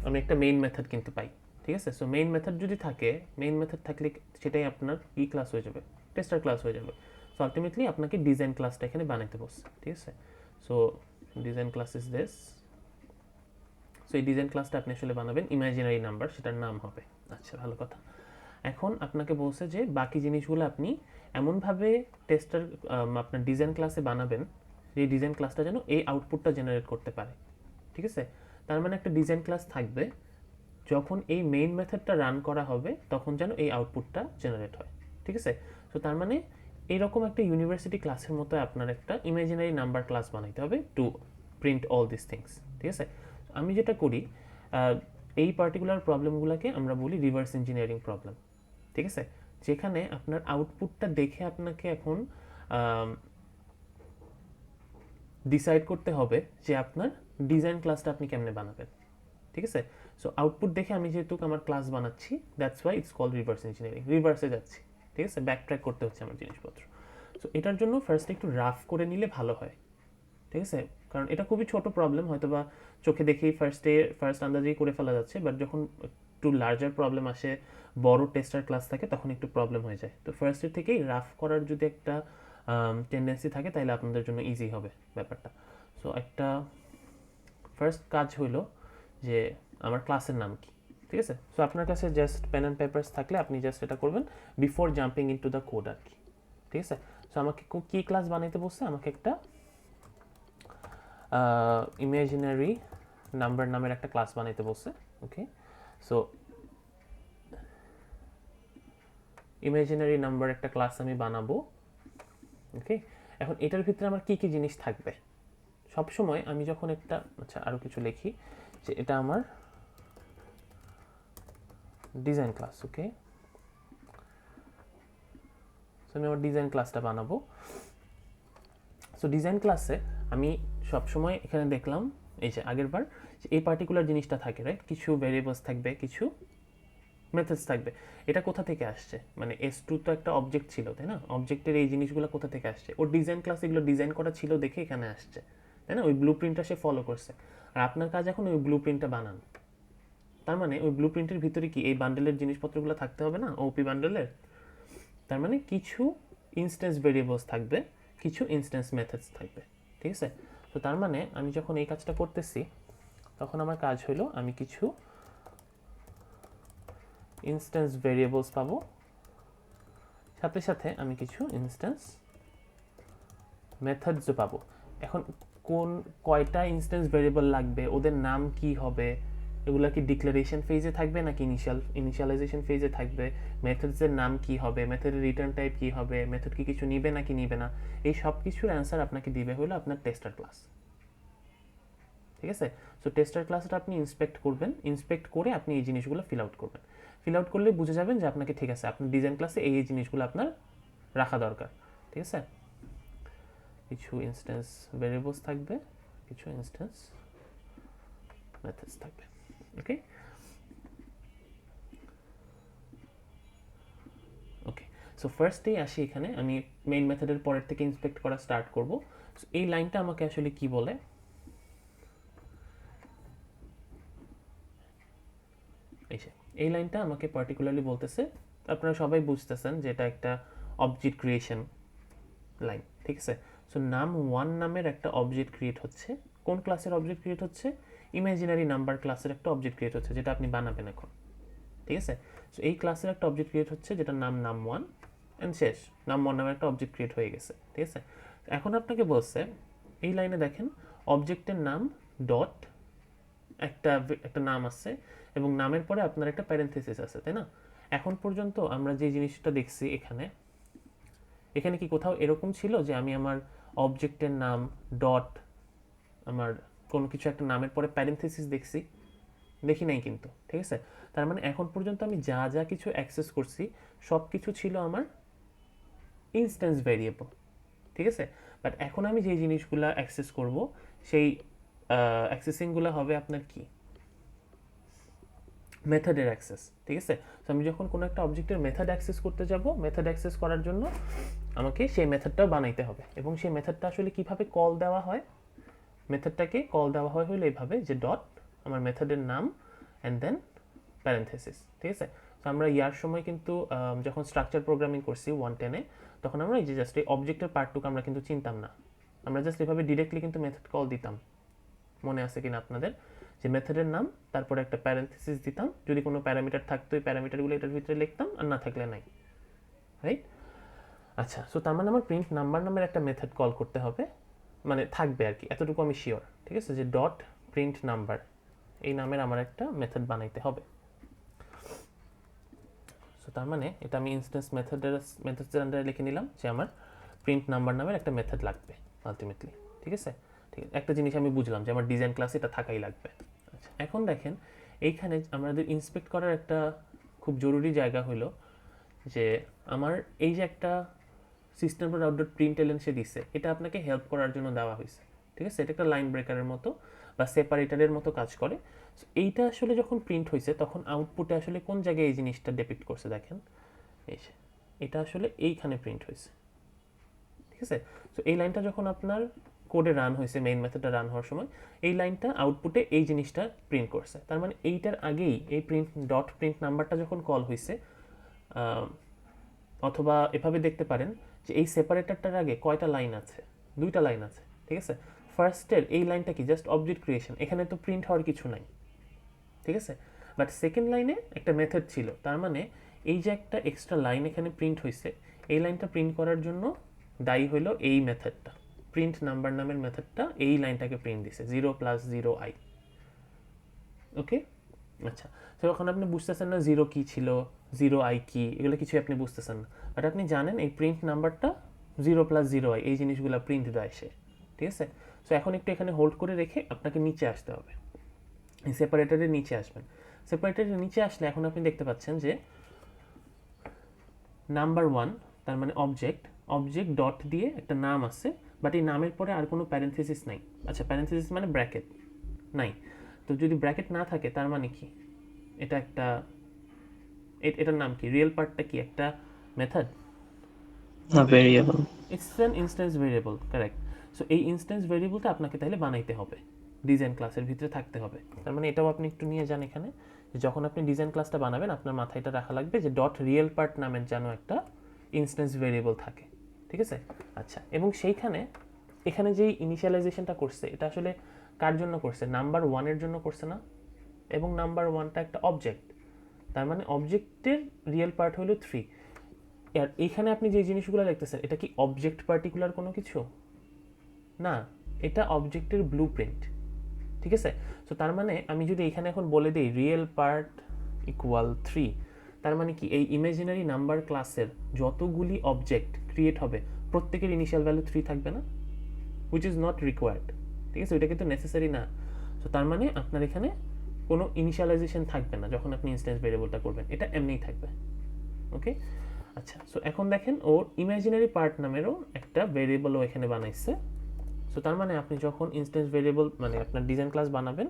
আমি একটা মেইন মেথড কিন্তু পাই, ঠিক আছে। সো মেইন মেথড যদি থাকে, মেইন মেথড থাকলে সেটাই আপনার ই ক্লাস হয়ে যাবে, টেস্টার ক্লাস হয়ে যাবে। সো আলটিমেটলি আপনাকে ডিজাইন ক্লাসটা এখানে বানাতে বসছে, ঠিক আছে। So design class is this. So এই ডিজাইন ক্লাসটা আপনি আসলে বানাবেন ইমাজিনারি নাম্বার, সেটার নাম হবে। আচ্ছা, ভালো কথা। এখন আপনাকে বলছে যে বাকি জিনিসগুলো আপনি এমনভাবে টেস্টার আপনার ডিজাইন ক্লাসে বানাবেন যে ডিজাইন ক্লাসটা যেন এই আউটপুটটা জেনারেট করতে পারে, ঠিক আছে। তার মানে একটা ডিজাইন ক্লাস থাকবে, যখন এই মেইন মেথডটা রান করা হবে তখন যেন এই আউটপুটটা জেনারেট হয়, ঠিক আছে। সো তার মানে এইরকম একটা ইউনিভার্সিটি ক্লাসের মতো আপনার একটা ইমাজিনারি নাম্বার ক্লাস বানাইতে হবে to print all this things, ঠিক আছে। আমি যেটা করি, এই পার্টিকুলার প্রবলেমগুলোকে আমরা বলি রিভার্স ইঞ্জিনিয়ারিং প্রবলেম, ঠিক আছে। যেখানে আপনার আউটপুটটা দেখে আপনাকে এখন ডিসাইড করতে হবে যে আপনার ডিজাইন ক্লাসটা আপনি কেমনে বানাবেন, ঠিক আছে। সো আউটপুট দেখে আমি যেহেতু আমার ক্লাস বানাচ্ছি, that's why it's called reverse engineering. রিভার্সে যাচ্ছি, ঠিক আছে, ব্যাক ট্র্যাক করতে হচ্ছে আমার জিনিসপত্র। সো এটার জন্য ফার্স্টে একটু রাফ করে নিলে ভালো হয়, ঠিক আছে। কারণ এটা খুবই ছোট প্রবলেম, হয়তো বা চোখে দেখেই ফার্স্ট আন্দাজেই করে ফেলা যাচ্ছে, বাট যখন একটু লার্জার প্রবলেম আসে, বড় টেস্টার ক্লাস থাকে, তখন একটু প্রবলেম হয়ে যায়। তো ফার্স্টের থেকেই রাফ করার যদি একটা টেন্ডেন্সি থাকে তাহলে আপনাদের জন্য ইজি হবে ব্যাপারটা। সো একটা ফার্স্ট কাজ হইলো যে আমার ক্লাসের নাম কি, ঠিক আছে। সো আপনার কাছে জাস্ট পেন অ্যান্ড পেপারস থাকলে আপনি জাস্ট এটা করবেন before jumping into the code আর কি, ঠিক আছে। সো আমাকে কি ক্লাস বানাইতে বলছে, আমাকে একটা ইমাজিনারি নাম্বার নামের একটা ক্লাস বানাইতে বলছে, ওকে। সো ইমাজিনারি নাম্বার একটা ক্লাস আমি বানাবো, ওকে। এখন এটার ভিতরে আমার কি কি জিনিস থাকবে, সবসময় আমি যখন একটা, আচ্ছা আরও কিছু লিখি যে এটা আমার ডিজাইন ক্লাস, ওকে। সো আমি আমার ডিজাইন ক্লাসটা বানাবো। সো ডিজাইন ক্লাসে আমি সবসময় এখানে দেখলাম এই যে আগের বার যে এই পার্টিকুলার জিনিসটা থাকে, রাইট, কিছু ভেরিয়েবলস থাকবে, কিছু মেথডস থাকবে। এটা কোথা থেকে আসছে, মানে S2 তো একটা অবজেক্ট ছিল, তাই না। অবজেক্টের এই জিনিসগুলো কোথা থেকে আসছে, ওর ডিজাইন ক্লাস এগুলো ডিজাইন করা ছিল দেখে এখানে আসছে, তাই না। ওই ব্লু প্রিন্টটা সে ফলো করছে, আর আপনার কাজ এখন ওই ব্লু প্রিন্টটা বানান। তার মানে ওই ব্লু প্রিন্টের ভিতরে কি এই বান্ডেলের জিনিসপত্রগুলো থাকতে হবে না, ওপি বান্ডেলের। তার মানে কিছু ইনস্ট্যান্স ভেরিয়েবলস থাকবে, কিছু ইনস্ট্যান্স মেথডস থাকবে, ঠিক আছে। তো তার মানে আমি যখন এই কাজটা করতেছি তখন আমার কাজ হলো আমি কিছু ইনস্ট্যান্স ভেরিয়েবলস পাবো, সাথে সাথে আমি কিছু ইনস্ট্যান্স মেথডসও পাবো। এখন কয়টা ইনস্ট্যান্স ভেরিয়েবল লাগবে, ওদের নাম কি হবে, এগুলা কি ডিক্লারেশন ফেজে থাকবে নাকি ইনিশিয়ালাইজেশন ফেজে থাকবে, মেথডসের নাম কি হবে, মেথডের রিটার্ন টাইপ কি হবে, মেথড কি কিছু নিবে নাকি নিবে না, এই সব কিছুর অ্যান্সার আপনাকে দিবে হলো আপনার টেস্টার ক্লাস, ঠিক আছে। সো টেস্টার ক্লাসটা আপনি ইন্সপেক্ট করবেন, ইন্সপেক্ট করে আপনি এই জিনিসগুলো ফিল আউট করবেন। ফিল আউট করলে বুঝে যাবেন যে আপনাকে ঠিক আছে, আপনার ডিজাইন ক্লাসে এই জিনিসগুলো আপনার রাখা দরকার, ঠিক আছে। কিছু ইনস্ট্যান্স ভেরিয়েবলস থাকবে, কিছু ইনস্ট্যান্স মেথডস থাকবে, ওকে। ওকে, সো ফার্স্টেই আসি এখানে, আমি মেইন মেথডের পরের থেকে ইন্সপেক্ট করা স্টার্ট করব। সো এই লাইনটা আমাকে আসলে কি বলে, এই লাইনটা আমাকে পার্টিকুলারলি বলতেছে, আপনারা সবাই বুঝতেছেন যে এটা একটা অবজেক্ট ক্রিয়েশন লাইন, ঠিক আছে। সো নাম 1 নামের একটা অবজেক্ট ক্রিয়েট হচ্ছে, কোন ক্লাসের অবজেক্ট ক্রিয়েট হচ্ছে, ইমাজিনারি নাম্বার ক্লাসের একটা অবজেক্ট ক্রিয়েট হচ্ছে, যেটা আপনি বানাবেন এখন, ঠিক আছে। সো এই ক্লাসের একটা অবজেক্ট ক্রিয়েট হচ্ছে যেটার নাম নাম 1, এন্ড শেষ, num1 নামে একটা অবজেক্ট ক্রিয়েট হয়ে গেছে, ঠিক আছে। এখন আপনাকে বলছে এই লাইনে দেখেন অবজেক্টের নাম ডট একটা একটা নাম আছে এবং নামের পরে আপনার একটা প্যারেনথেসিস আছে, তাই না? এখন পর্যন্ত আমরা যে জিনিসটা দেখছি এখানে, এখানে কি কোথাও এরকম ছিল যে আমি আমার অবজেক্টের নাম ডট আমার কোনো কিছু একটা নামের পরে প্যারেনথেসিস দেখছি? দেখি নাই কিন্তু, ঠিক আছে। তার মানে এখন পর্যন্ত আমি যা যা কিছু অ্যাক্সেস করছি সব কিছু ছিল আমার ইনস্ট্যান্স ভেরিয়েবল, ঠিক আছে। বাট এখন আমি যে জিনিসগুলো অ্যাক্সেস করব সেই অ্যাক্সেসিংগুলো হবে আপনার কি, মেথডের অ্যাক্সেস, ঠিক আছে। তো আমি যখন কোনো একটা অবজেক্টের মেথড অ্যাক্সেস করতে যাব, মেথড অ্যাক্সেস করার জন্য আমাকে সেই মেথডটাও বানাইতে হবে এবং সেই মেথডটা আসলে কিভাবে কল দেওয়া হয়, মেথডটাকে কল দেওয়া হয় হলো এইভাবে যে ডট আমার মেথডের নাম অ্যান্ড দেন প্যারেনথেসিস, ঠিক আছে। তো আমরা ইয়ার সময় কিন্তু যখন স্ট্রাকচার প্রোগ্রামিং করছি 110-এ, তখন আমরা এই যে জাস্ট এই অবজেক্টের পার্টটুকু আমরা কিন্তু চিনতাম না, আমরা জাস্ট এভাবে ডিরেক্টলি কিন্তু মেথড কল দিতাম। মনে আছে কিনা আপনাদের, যে মেথডের নাম তারপরে একটা প্যারেনথেসিস দিতাম, যদি কোনো প্যারামিটার থাকতো এই প্যারামিটারগুলো এটার ভিতরে লিখতাম, আর না থাকলে নাই, রাইট। আচ্ছা, সো তার মানে আমার প্রিন্ট নাম্বার নামের একটা মেথড কল করতে হবে, মানে থাকবে আর কি, এতটুকু আমি শিওর, ঠিক আছে, যে ডট প্রিন্ট নাম্বার এই নামের আমার একটা মেথড বানাইতে হবে। সো তার মানে এটা আমি ইনস্ট্যান্স মেথডসের আন্ডারে লিখে নিলাম যে আমার প্রিন্ট নাম্বার নামের একটা মেথড লাগবে আলটিমেটলি, ঠিক আছে। ঠিক আছে, একটা জিনিস আমি বুঝলাম যে আমার ডিজাইন ক্লাসে এটা থাকাই লাগবে। আচ্ছা, এখন দেখেন এইখানে আমাদের ইন্সপেক্ট করার একটা খুব জরুরি জায়গা হলো যে আমার এই যে একটা system dot out dot println সে দিছে, এটা আপনাকে হেল্প করার জন্য দেওয়া হয়েছে, ঠিক আছে। এটা একটা লাইন ব্রেকারের মতো বা সেপারেটারের মতো কাজ করে। এইটা আসলে যখন প্রিন্ট হয়েছে তখন আউটপুটে আসলে কোন জায়গায় এই জিনিসটা ডেপিক্ট করছে দেখেন, এই যে এটা আসলে এইখানে প্রিন্ট হয়েছে, ঠিক আছে। তো এই লাইনটা যখন আপনার কোডে রান হয়েছে, মেইন মেথডটা রান হওয়ার সময় এই লাইনটা আউটপুটে এই জিনিসটা প্রিন্ট করছে। তার মানে এইটার আগেই এই প্রিন্ট ডট প্রিন্ট নাম্বারটা যখন কল হয়েছে, অথবা এভাবে দেখতে পারেন যে এই সেপারেটরটার আগে কয়টা লাইন আছে, দুইটা লাইন আছে, ঠিক আছে। ফার্স্টের এই লাইনটা কি জাস্ট অবজেক্ট ক্রিয়েশন, এখানে তো প্রিন্ট হওয়ার কিছু নাই, ঠিক আছে। বাট সেকেন্ড লাইনে একটা মেথড ছিল, তার মানে এই যে একটা এক্সট্রা লাইন এখানে প্রিন্ট হয়েছে, এই লাইনটা প্রিন্ট করার জন্য দায়ী হলো এই মেথডটা, প্রিন্ট নাম্বার নামের মেথডটা এই লাইনটাকে প্রিন্ট দিছে 0+0i, ওকে। আচ্ছা, তো এখন আপনি বুঝতেছেন না 0 কি ছিল, 0i কি, এগুলো কিছু আপনি বুঝতেছেন না, বাট আপনি জানেন এই প্রিন্ট নাম্বারটা 0+0i এই জিনিসগুলো প্রিন্ট দেয় সে, ঠিক আছে। সো এখন একটু এখানে হোল্ড করে রেখে আপনাকে নিচে আসতে হবে, এই সেপারেটরের নিচে আসবেন। সেপারেটরের নিচে আসলে এখন আপনি দেখতে পাচ্ছেন যে নাম্বার 1 তার মানে অবজেক্ট ডট দিয়ে একটা নাম আছে, বাট এই নামের পরে আর কোনো প্যারেনথেসিস নাই। আচ্ছা, প্যারেনথেসিস মানে ব্র্যাকেট নাই, তো যদি ব্র্যাকেট না থাকে তার মানে কি, এটা একটা এটার নাম কি, রিয়েল পার্টটা কি একটা মেথড না variable. It's an instance variable, correct. So এই ইনস্ট্যান্স ভেরিয়েবলটা আপনাকে তাহলে বানাইতে হবে, ডিজাইন ক্লাসের ভিতরে থাকতে হবে। তার মানে এটাও আপনি একটু নিয়ে যান এখানে, যে যখন আপনি ডিজাইন ক্লাসটা বানাবেন আপনার মাথায় এটা রাখা লাগবে যে ডট রিয়েল পার্ট নামের যেন একটা ইনস্ট্যান্স ভেরিয়েবল থাকে, ঠিক আছে। আচ্ছা, এবং সেইখানে এখানে যেই ইনিশিয়ালাইজেশনটা করছে এটা আসলে কার জন্য করছে, নাম্বার 1-এর জন্য করছে না, এবং নাম্বার 1টা একটা অবজেক্ট, তার মানে অবজেক্টের রিয়েল পার্ট হলো 3। আর এখানে আপনি যে জিনিসগুলো দেখতেছেন এটা কি অবজেক্ট পার্টিকুলার কোনো কিছু না, এটা অবজেক্টের ব্লু প্রিন্ট, ঠিক আছে। সো তার মানে আমি যদি এখানে এখন বলে দিই রিয়েল পার্ট ইকুয়াল 3, তার মানে কি এই ইমাজিনারি নাম্বার ক্লাসের যতগুলি অবজেক্ট ক্রিয়েট হবে প্রত্যেকের ইনিশিয়াল ভ্যালু 3 থাকবে না, হুইচ ইজ নট রিকোয়ার্ড, ঠিক আছে, ওইটা কিন্তু নেসেসারি না। সো তার মানে আপনার এখানে কোনো ইনিশিয়ালাইজেশন থাকবে না যখন আপনি ইনস্ট্যান্স ভেরিয়েবলটা করবেন, এটা এমনিই থাকবে, ওকে। আচ্ছা, সো এখন দেখেন ওর ইমাজিনারি পার্ট নামেরও একটা ভেরিয়েবলও এখানে বানাইছে। সো তার মানে আপনি যখন ইনস্ট্যান্স ভেরিয়েবল মানে আপনার ডিজাইন ক্লাস বানাবেন,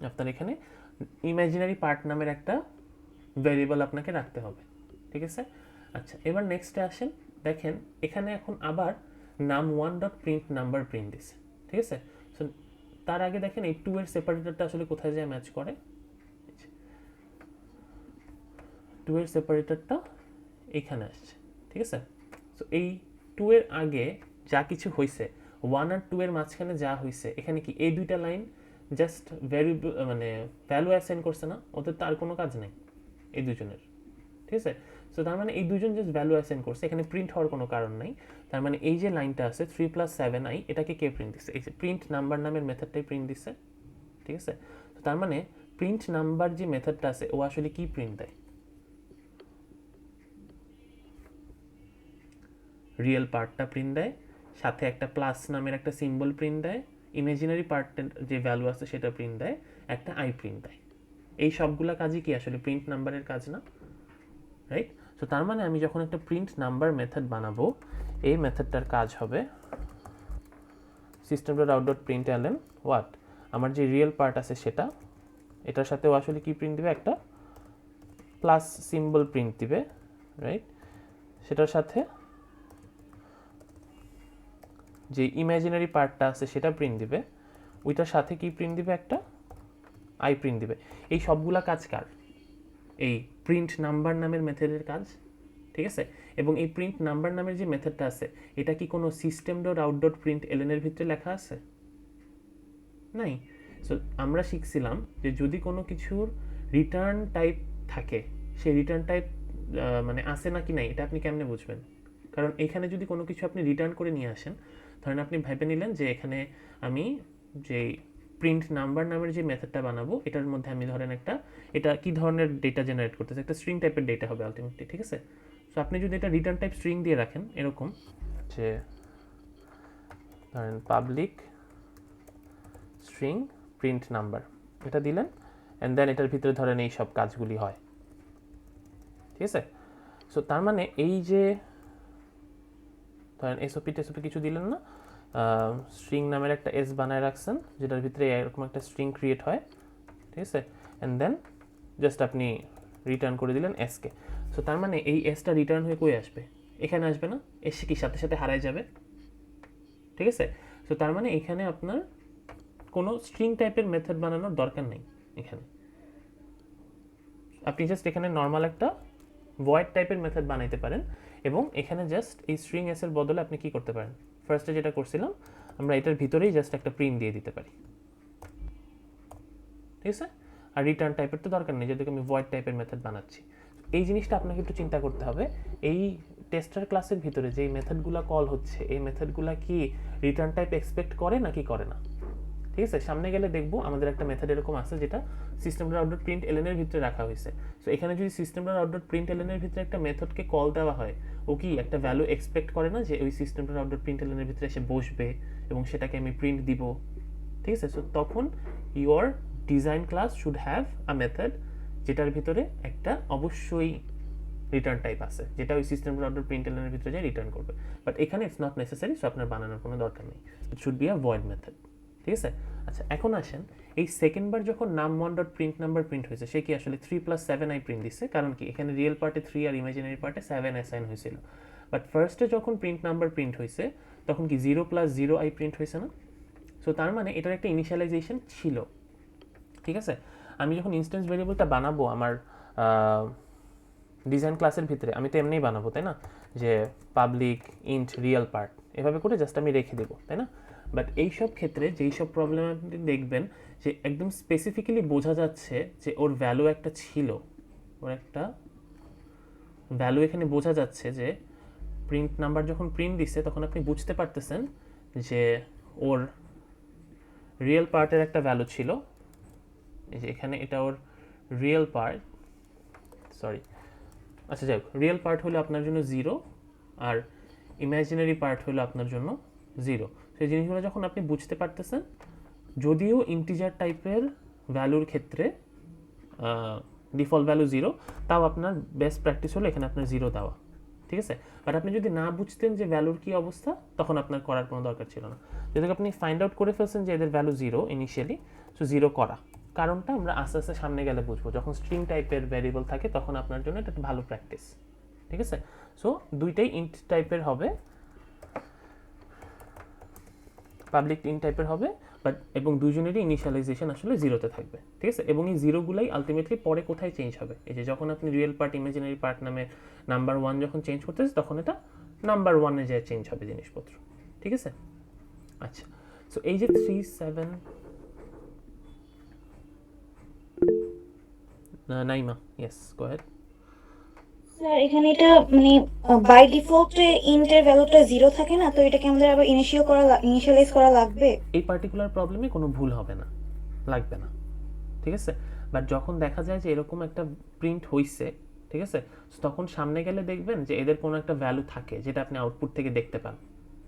আপনার এখানে ইমাজিনারি পার্ট নামের একটা ভেরিয়েবল আপনাকে রাখতে হবে, ঠিক আছে। আচ্ছা, এবার নেক্সটে আসেন, দেখেন এখানে এখন আবার num1 dot print number print দিছে, ঠিক আছে। সো তার আগে দেখেন এই 2 এর সেপারেটরটা আসলে কোথায় যায় ম্যাচ করে, 2 এর সেপারেটরটা এখানে আসছে, ঠিক আছে। সো এই 2 এর আগে যা কিছু হয়েছে 1 আর 2 এর মাঝখানে যা হয়েছে, এখানে কি এই দুইটা লাইন জাস্ট ভ্যালু অ্যাসাইন করছে না, ওদের তো আর কোনো কাজ নেই এই দুজনের, ঠিক ঠিক আছে? সো তার মানে এই দুজন জাস্ট ভ্যালু অ্যাসাইন করছে, এখানে প্রিন্ট হওয়ার কোনো কারণ নাই। তার মানে এই যে লাইনটা আছে 3 + 7i, এটাকে কে প্রিন্ট দিচ্ছে? এই যে প্রিন্ট নাম্বার নামের মেথডটাই প্রিন্ট দিচ্ছে, ঠিক আছে? তো তার মানে প্রিন্ট নাম্বার যে মেথডটা আছে ও আসলে কি প্রিন্ট দেয়? রিয়েল পার্টটা প্রিন্ট দেয়, সাথে একটা প্লাস নামের একটা সিম্বল প্রিন্ট দেয়, ইমাজিনারি পার্টের যে ভ্যালু আছে সেটা প্রিন্ট দেয়, একটা আই প্রিন্ট দেয়। এই সবগুলা কাজই কি আসলে প্রিন্ট নাম্বারের কাজ না? রাইট? সো তার মানে আমি যখন একটা প্রিন্ট নাম্বার মেথড বানাবো, এই মেথডটার কাজ হবে system.out.println হোয়াট, আমার যে রিয়েল পার্ট আছে সেটা, এটার সাথেও আসলে কি প্রিন্ট দিবে? একটা প্লাস সিম্বল প্রিন্ট দিবে, রাইট? সেটার সাথে যে ইমাজিনারি পার্টটা আছে সেটা প্রিন্ট দিবে, ওইটার সাথে কি প্রিন্ট দিবে? একটা আই প্রিন্ট দিবে। এই সবগুলা কাজ কার? এই প্রিন্ট নাম্বার নামের মেথডের কাজ, ঠিক আছে? এবং এই প্রিন্ট নাম্বার নামের যে মেথডটা আছে এটা কি কোনো system.out.println এর ভিতরে লেখা আছে? নাই। সো আমরা শিখছিলাম যে যদি কোনো কিছুর রিটার্ন টাইপ থাকে, সেই রিটার্ন টাইপ মানে আছে নাকি নাই এটা আপনি কেমনে বুঝবেন? কারণ এখানে যদি কোনো কিছু আপনি রিটার্ন করে নিয়ে আসেন, ধরেন আপনি ভেবে নিলেন যে এখানে আমি যে প্রিন্ট নাম্বার নামের যে মেথডটা বানাবো এটার মধ্যে আমি ধরেন এটা কি ধরনের ডেটা জেনারেট করতেছে? একটা স্ট্রিং টাইপের ডেটা হবে আলটিমেটলি, ঠিক আছে? সো আপনি যদি এটা রিটার্ন টাইপ স্ট্রিং দিয়ে রাখেন এরকম যে ধরেন পাবলিক স্ট্রিং প্রিন্ট নাম্বার, এটা দিলেন অ্যান্ড দেন এটার ভিতরে ধরেন এই সব কাজগুলি হয়, ঠিক আছে? সো তার মানে এই যে ধরেন এসওপি কিছু দিলেন না, স্ট্রিং নামের একটা এস বানায় রাখছেন যেটার ভিতরে এরকম একটা স্ট্রিং ক্রিয়েট হয়, ঠিক আছে? অ্যান্ড দেন জাস্ট আপনি রিটার্ন করে দিলেন এসকে। সো তার মানে এই এসটা রিটার্ন হয়ে কই আসবে? এখানে আসবে না? এসে কি সাথে সাথে হারায় যাবে? ঠিক আছে? সো তার মানে এখানে আপনার কোনো স্ট্রিং টাইপের মেথড বানানোর দরকার নেই এখানে। আপনি জাস্ট এখানে নর্মাল একটা ভয়েড টাইপের মেথড বানাইতে পারেন এবং এখানে জাস্ট এই স্ট্রিং এস এর বদলে আপনি কি করতে পারেন? ফার্স্টে যেটা করছিলাম আমরা এটার ভিতরেই জাস্ট একটা প্রিন্ট দিয়ে দিতে পারি, ঠিক আছে? আর রিটার্ন টাইপের তো দরকার নেই, যেহেতু আমি ভয়েড টাইপের মেথড বানাচ্ছি। এই জিনিসটা আপনাকে একটু চিন্তা করতে হবে। এই টেস্টার ক্লাসের ভিতরে যেই মেথডগুলো কল হচ্ছে এই মেথডগুলো কি রিটার্ন টাইপ এক্সপেক্ট করে নাকি করে না, ঠিক আছে? সামনে গেলে দেখবো আমাদের একটা মেথড এরকম আছে যেটা system.out.println এর ভিতরে রাখা হয়েছে। সো এখানে যদি system.out.println এর ভিতরে একটা মেথডকে কল দেওয়া হয়, ও কি একটা ভ্যালু এক্সপেক্ট করে না যে ওই system.out.println এর ভিতরে এসে বসবে এবং সেটাকে আমি প্রিন্ট দিব, ঠিক আছে? সো তখন your design class should have a method যেটার ভিতরে একটা অবশ্যই রিটার্ন টাইপ আছে যেটা ওই system.out.println এর ভিতরে যায় রিটার্ন করবে। বাট এখানে ইটস নট নেসেসারি, সো আপনার বানানোর কোনো দরকার নেই। It should be a void method, ঠিক আছে? আচ্ছা, এখন আসেন এই সেকেন্ড বার যখন num1.print নাম্বার প্রিন্ট হয়েছে সে কি আসলে 3 + 7i প্রিন্ট দিচ্ছে? কারণ কি এখানে রিয়েল পার্টে 3 আর ইমাজিনারি পার্টে 7 অ্যাসাইন হয়েছিল। বাট ফার্স্টে যখন প্রিন্ট নাম্বার প্রিন্ট হয়েছে তখন কি 0 + 0i প্রিন্ট হয়েছে না? সো তার মানে এটার একটা ইনিশিয়ালাইজেশন ছিল, ঠিক আছে? আমি যখন ইনস্ট্যান্স ভেরিয়েবলটা বানাবো আমার ডিজাইন ক্লাসের ভিতরে আমি তো এমনিই বানাবো, তাই না? যে পাবলিক ইন্ট রিয়েল পার্ট এভাবে করে জাস্ট আমি রেখে দেবো, তাই না? বাট এইসব ক্ষেত্রে যেই সব প্রবলেম আপনি দেখবেন যে একদম স্পেসিফিক্যালি বোঝা যাচ্ছে যে ওর ভ্যালু একটা ছিল, ওর একটা ভ্যালু এখানে বোঝা যাচ্ছে যে প্রিন্ট নাম্বার যখন প্রিন্ট দিচ্ছে তখন আপনি বুঝতে পারতেছেন যে ওর রিয়েল পার্টের একটা ভ্যালু ছিল, এই যে এখানে এটা ওর রিয়েল পার্ট, সরি আচ্ছা যাই হোক, রিয়েল পার্ট হলো আপনার জন্য 0 আর ইমাজিনারি পার্ট হলো আপনার জন্য 0। সেই জিনিসগুলো যখন আপনি বুঝতে পারতেছেন, যদিও ইন্টিজার টাইপের ভ্যালুর ক্ষেত্রে ডিফল্ট ভ্যালু 0, তাও আপনার বেস্ট প্র্যাকটিস হলো এখানে আপনার 0 দেওয়া, ঠিক আছে? বাট আপনি যদি না বুঝতেন যে ভ্যালুর কী অবস্থা তখন আপনার করার কোনো দরকার ছিল না। যেহেতু আপনি ফাইন্ড আউট করে ফেলছেন যে এদের ভ্যালু 0 ইনিশিয়ালি, সো 0 করা কারণটা আমরা আস্তে আস্তে সামনে গেলে বুঝবো। যখন স্ট্রিং টাইপের ভ্যারিয়েবল থাকে তখন আপনার জন্য এটা একটা ভালো প্র্যাকটিস, ঠিক আছে? সো দুইটাই ইন্ট টাইপের হবে, পাবলিক ইন্ট টাইপের হবে, বাট এবং দুজনেরই ইনিশিয়ালাইজেশন আসলে 0-তে থাকবে, ঠিক আছে? এবং এই 0গুলাই আলটিমেটলি পরে কোথায় চেঞ্জ হবে? এই যে যখন আপনি রিয়েল পার্ট ইমাজিনারি পার্ট নামে নাম্বার 1 যখন চেঞ্জ করতেছে তখন এটা নাম্বার 1-এ যায় চেঞ্জ হবে জিনিসপত্র, ঠিক আছে? আচ্ছা, সো এই যে 3 7 Naima, yes, go ahead. Sir এখানে এটা মানে বাই ডিফল্টে ইন্টের ভ্যালুটা 0 থাকে না, তো এটাকে আমাদের আবার ইনিশিয়ালাইজ করা লাগবে। এই পার্টিকুলার প্রবলেমে কোনো ভুল হবে না, লাগবে না, ঠিক আছে। বাট যখন দেখা যায় যে এরকম একটা প্রিন্ট হইছে, ঠিক আছে, তখন সামনে গেলে দেখবেন যে এদের কোনো একটা ভ্যালু থাকে যেটা আপনি আউটপুট থেকে দেখতে পান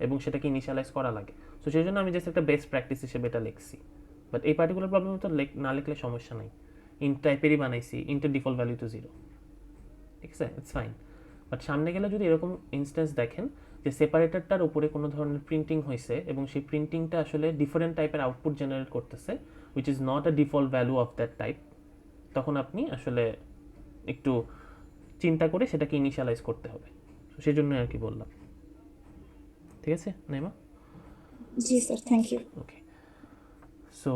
এবং সেটাকে ইনিশিয়ালাইজ করা লাগে। সো সেই জন্য আমি জাস্ট একটা বেস্ট প্র্যাকটিস হিসেবে এটা লিখছি। বাট এই পার্টিকুলার প্রবলেম তো না লিখলে সমস্যা নাই, ইন্ট টাইপেরই বানাইছি, ইন্টের ডিফল্ট ভ্যালু তো 0, ঠিক আছে, ইটস ফাইন। বাট সামনে গেলে যদি এরকম ইনস্ট্যান্স দেখেন যে সেপারেটরটার উপরে কোনো ধরনের প্রিন্টিং হয়েছে এবং সেই প্রিন্টিংটা আসলে ডিফারেন্ট টাইপের আউটপুট জেনারেট করতেছে which is not a default value of that type, তখন আপনি আসলে একটু চিন্তা করে সেটাকে ইনিশিয়ালাইজ করতে হবে। সেই জন্য আর কি বললাম, ঠিক আছে নাইমা? জি sir, thank you. Okay, so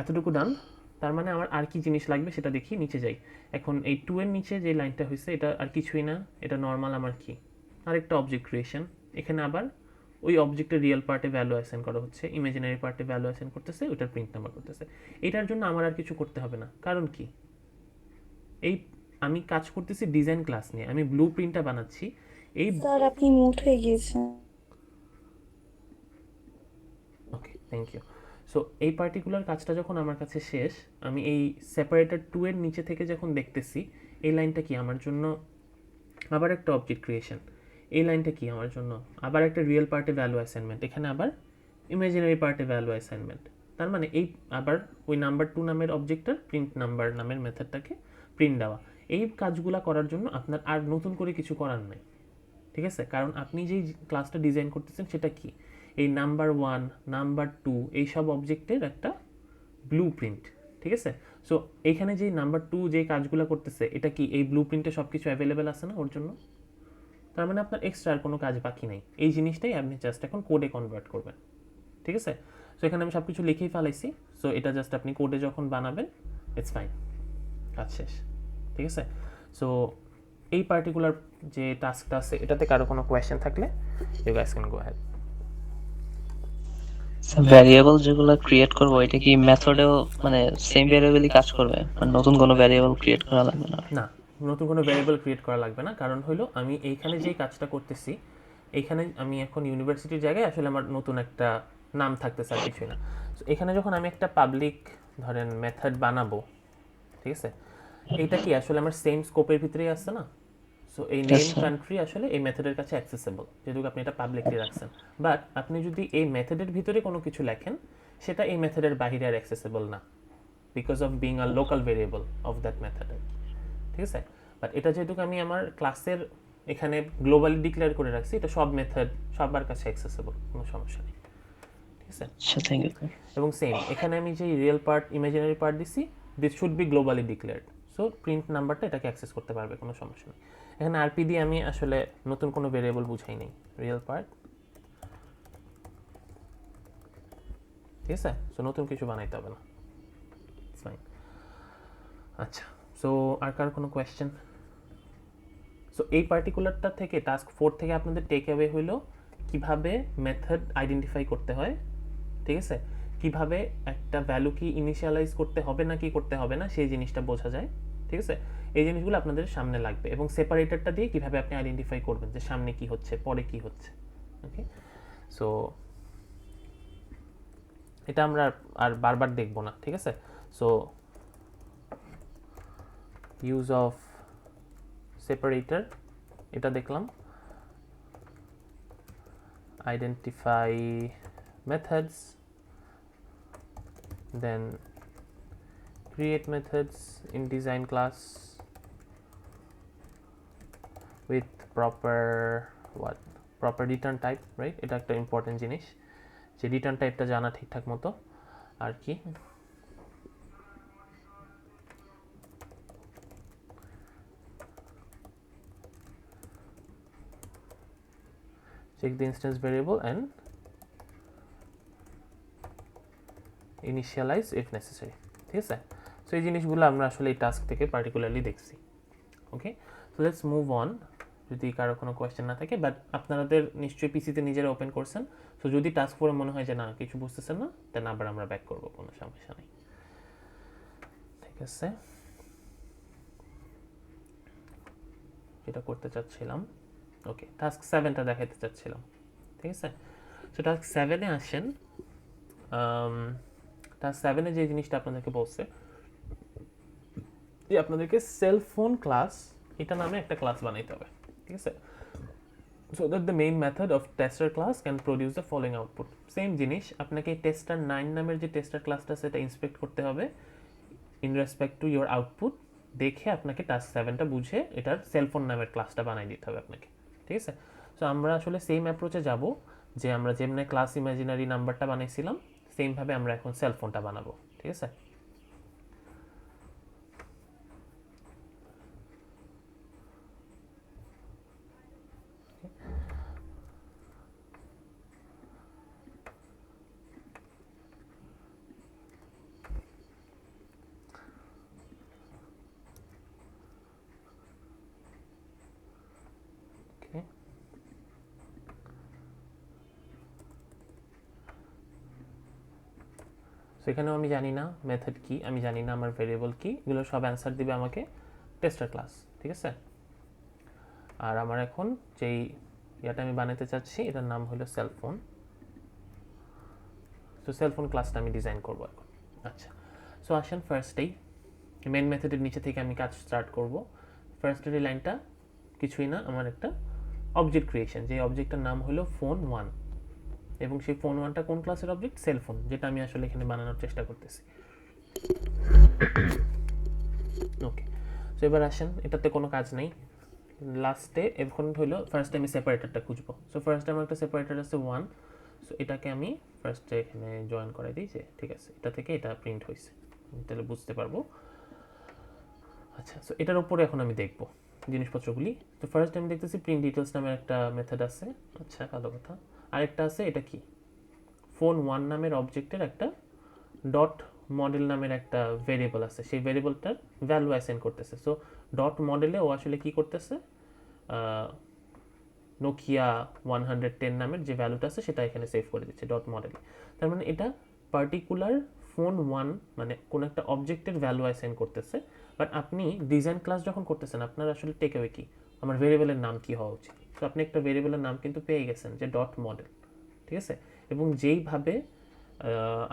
এতটুকু ডান। তার মানে আমার আর কি জিনিস লাগবে সেটা দেখি, নিচে যাই। এখন এই 2 এর নিচে যে লাইনটা হয়েছে এটা আর কিছুই না, এটা নর্মাল আমার কি আরেকটা অবজেক্ট ক্রিয়েশন। এখানে আবার ওই অবজেক্টের রিয়েল পার্টে ভ্যালু অ্যাসাইন করা হচ্ছে, ইমাজিনারি পার্টে ভ্যালু অ্যাসাইন করতেছে, ওটার প্রিন্ট নাম্বার করতেছে। এটার জন্য আমার আর কিছু করতে হবে না, কারণ কি এই আমি কাজ করতেছি ডিজাইন ক্লাস নিয়ে, আমি ব্লু প্রিন্টটা বানাচ্ছি। এই স্যার আপনি মিউট হয়ে গিয়েছেন। ওকে, থ্যাংক ইউ। সো এই পার্টিকুলার কাজটা যখন আমার কাছে শেষ, আমি এই সেপারেটর 2 এর নিচে থেকে যখন দেখতেছি এই লাইনটা কি আমার জন্য আবার একটা অবজেক্ট ক্রিয়েশন, এই লাইনটা কি আমার জন্য আবার একটা রিয়েল পার্টে ভ্যালু অ্যাসাইনমেন্ট, এখানে আবার ইমাজিনারি পার্টে ভ্যালু অ্যাসাইনমেন্ট। তার মানে এই আবার ওই নাম্বার 2 নামের অবজেক্টটার প্রিন্ট নাম্বার নামের মেথডটাকে প্রিন্ট দেওয়া। এই কাজগুলা করার জন্য আপনার আর নতুন করে কিছু করার নাই, ঠিক আছে, কারণ আপনি যেই ক্লাসটা ডিজাইন করতেছেন সেটা কি এই নাম্বার 1 নাম্বার 2 এই সব অবজেক্টের একটা ব্লু প্রিন্ট, ঠিক আছে। সো এইখানে যেই নাম্বার 2 যে কাজগুলো করতেছে এটা কি এই ব্লু প্রিন্টে সব কিছু অ্যাভেলেবেল আছে না ওর জন্য? তার মানে আপনার এক্সট্রা আর কোনো কাজ বাকি নেই, এই জিনিসটাই আপনি জাস্ট এখন কোডে কনভার্ট করবেন, ঠিক আছে। সো এখানে আমি সব কিছু লিখেই ফেলাইছি, সো এটা জাস্ট আপনি কোডে যখন বানাবেন ইটস ফাইন, কাজ শেষ, ঠিক আছে। সো এই পার্টিকুলার যে টাস্কটা আছে এটাতে কারো কোনো কোয়েশ্চেন থাকলে you guys can go ahead. Variable যেগুলো ক্রিয়েট করবো এটা কি মেথডেও মানে সেম ভ্যারিয়েবলই কাজ করবে, মানে নতুন কোনো ভ্যারিয়েবল ক্রিয়েট করা লাগবে না? না, নতুন কোনো ভ্যারিয়েবল ক্রিয়েট করা লাগবে না, কারণ হলো আমি এইখানে যেই কাজটা করতেছি এইখানে আমি এখন ইউনিভার্সিটির জায়গায় আসলে আমার নতুন একটা নাম থাকতেছে আর কিছুই না। সো এখানে যখন আমি একটা পাবলিক ধরেন মেথড বানাবো, ঠিক আছে, এইটা কি আসলে আমার সেম স্কোপের ভিতরেই আসছে না। সো এই নেম sir. কান্ট্রি আসলে এই মেথডের কাছে অ্যাক্সেসেবল যেহেতু আপনি এটা পাবলিকলি রাখছেন। বাট আপনি যদি এই মেথডের ভিতরে কোনো কিছু লেখেন সেটা এই মেথডের বাইরে আর অ্যাক্সেসেবল না, because of being a local variable of that method, ঠিক আছে। বাট এটা যেহেতু আমি আমার ক্লাসের এখানে গ্লোবালি ডিক্লেয়ার করে রাখছি, এটা সব মেথড সবার কাছে অ্যাক্সেসেবল, কোনো সমস্যা নেই, ঠিক আছে। আচ্ছা, থ্যাংক ইউ। এবং সেম এখানে আমি যে রিয়েল পার্ট ইমাজিনারি পার্ট দিছি this should be globally declared, so print নাম্বারটা এটাকে অ্যাক্সেস করতে পারবে, কোনো সমস্যা নেই। এখানে আরপি দিয়ে আমি আসলে নতুন কোনো ভেরিয়েবল বুঝাই নেই, রিয়েল পার্ট, ঠিক আছে। সো নতুন কিছু বানাইতে হবে না, ফাইন। আচ্ছা, সো আর কার কোনো কোয়েশ্চেন? সো এই পার্টিকুলারটা থেকে টাস্ক 4 থেকে আপনাদের টেক অ্যাওয়ে হইলো কিভাবে মেথড আইডেন্টিফাই করতে হয়, ঠিক আছে, কিভাবে একটা ভ্যালু কি ইনিশিয়ালাইজ করতে হবে না কি করতে হবে না সেই জিনিসটা বোঝা যায়, ঠিক আছে। এই জিনিসগুলো আপনাদের সামনে লাগবে এবং সেপারেটরটা দিয়ে কিভাবে আপনি আইডেন্টিফাই করবেন যে সামনে কি হচ্ছে পরে কি হচ্ছে, ওকে। সো এটা আমরা আর বারবার দেখবো না, ঠিক আছে। সো ইউজ অফ সেপারেটর এটা দেখলাম, identify methods, then create methods in design class with proper return type, right? এটা একটা ইম্পর্টেন্ট জিনিস যে রিটার্ন টাইপটা জানা ঠিকঠাক মতো। আর কি check the instance variable and initialize if necessary, ঠিক আছে। সো এই জিনিসগুলো আমরা আসলে এই টাস্ক থেকে পার্টিকুলারলি দেখছি, ওকে। সো লেটস মুভ অন, যদি কারো কোনো কোয়েশ্চেন না থাকে, বাট আপনাদের নিশ্চয়ই পিসিতে নিজেরা ওপেন করছেন। সো যদি টাস্ক 4 মনে হয় যে না কিছু বুঝতেছেন না দেন আবার আমরা ব্যাক করব, কোনো সমস্যা নেই, ঠিক আছে। যেটা করতে চাচ্ছিলাম, ওকে টাস্ক 7টা দেখাতে চাচ্ছিলাম, ঠিক আছে। সো টাস্ক 7-এ আসেন। টাস্ক 7-এ যে জিনিসটা আপনাদেরকে বলছে যে আপনাদেরকে সেল ফোন ক্লাস এটা নামে একটা ক্লাস বানাইতে হবে, ঠিক আছে। So that the main method of tester class can produce the following output. Same জিনিস আপনাকে tester 9 নামের যে tester ক্লাসটা সেটা ইন্সপেক্ট করতে হবে in respect to your output, দেখে আপনাকে টাস্ক 7টা বুঝে এটার সেলফোন নামের ক্লাসটা বানাই দিতে হবে আপনাকে, ঠিক আছে। সো আমরা আসলে সেম অ্যাপ্রোচে যাব, যে আমরা যেমনি ক্লাস ইমাজিনারি নাম্বারটা বানাইছিলাম সেমভাবে আমরা এখন সেলফোনটা বানাবো, ঠিক আছে। Okay. সো এখানেও আমি জানি না মেথড কি, আমি জানি না আমার ভেরিয়েবল কি, এগুলো সব অ্যান্সার দিবে আমাকে টেস্টার ক্লাস, ঠিক আছে। আর আমার এখন যেই ইয়াটা আমি বানাতে চাচ্ছি এটার নাম হলো সেলফোন। তো সেলফোন ক্লাসটা আমি ডিজাইন করব এখন। আচ্ছা, সো আসেন ফার্স্টেই মেন মেথডের নিচে থেকে আমি কাজ স্টার্ট করব। ফার্স্টের এই লাইনটা কিছুই না, আমার একটা অবজেক্ট ক্রিয়েশন, যে অবজেক্টটার নাম হলো ফোন 1, এবং সেই ফোন 1টা কোন ক্লাসের অবজেক্ট? সেলফোন, যেটা আমি আসলে এখানে বানানোর চেষ্টা করতেছি। ওকে, সো এবার আসেন, এটাতে কোনো কাজ নেই। লাস্টে এখন হলো ফার্স্টে আমি সেপারেটরটা খুঁজবো। সো ফার্স্টে আমার একটা সেপারেটর আছে 1, সো এটাকে আমি ফার্স্টে এখানে জয়েন করাই দিই, যে ঠিক আছে এটা থেকে এটা প্রিন্ট হয়েছে, তাহলে বুঝতে পারবো। আচ্ছা, সো এটার উপরে এখন আমি দেখবো জিনিসপত্রগুলি। তো ফার্স্ট আমি দেখতেছি প্রিন্ট ডিটেলস নামের একটা মেথড আছে, আচ্ছা ভালো কথা। আরেকটা আছে, এটা কি? ফোন 1 নামের অবজেক্টের একটা ডট মডেল নামের একটা ভেরিয়েবল আছে, সেই ভেরিয়েবলটার ভ্যালু অ্যাসাইন করতেছে। সো ডট মডেলে ও আসলে কি করতেছে, নোকিয়া 110 নামের যে ভ্যালুটা আছে সেটা এখানে সেভ করে দিচ্ছে ডট মডেলে। তার মানে এটা পার্টিকুলার ফোন 1 মানে কোন একটা অবজেক্টের ভ্যালু অ্যাসাইন করতেছে। বাট আপনি ডিজাইন ক্লাস যখন করতেছেন আপনার আসলে টেকঅ্যাওয়ে কি, আমার ভেরিয়েবলের নাম কি হওয়া উচিত। তো আপনি একটা ভেরিয়েবলের নাম কিন্তু পেয়ে গেছেন যে ডট মডেল, ঠিক আছে। এবং যেইভাবে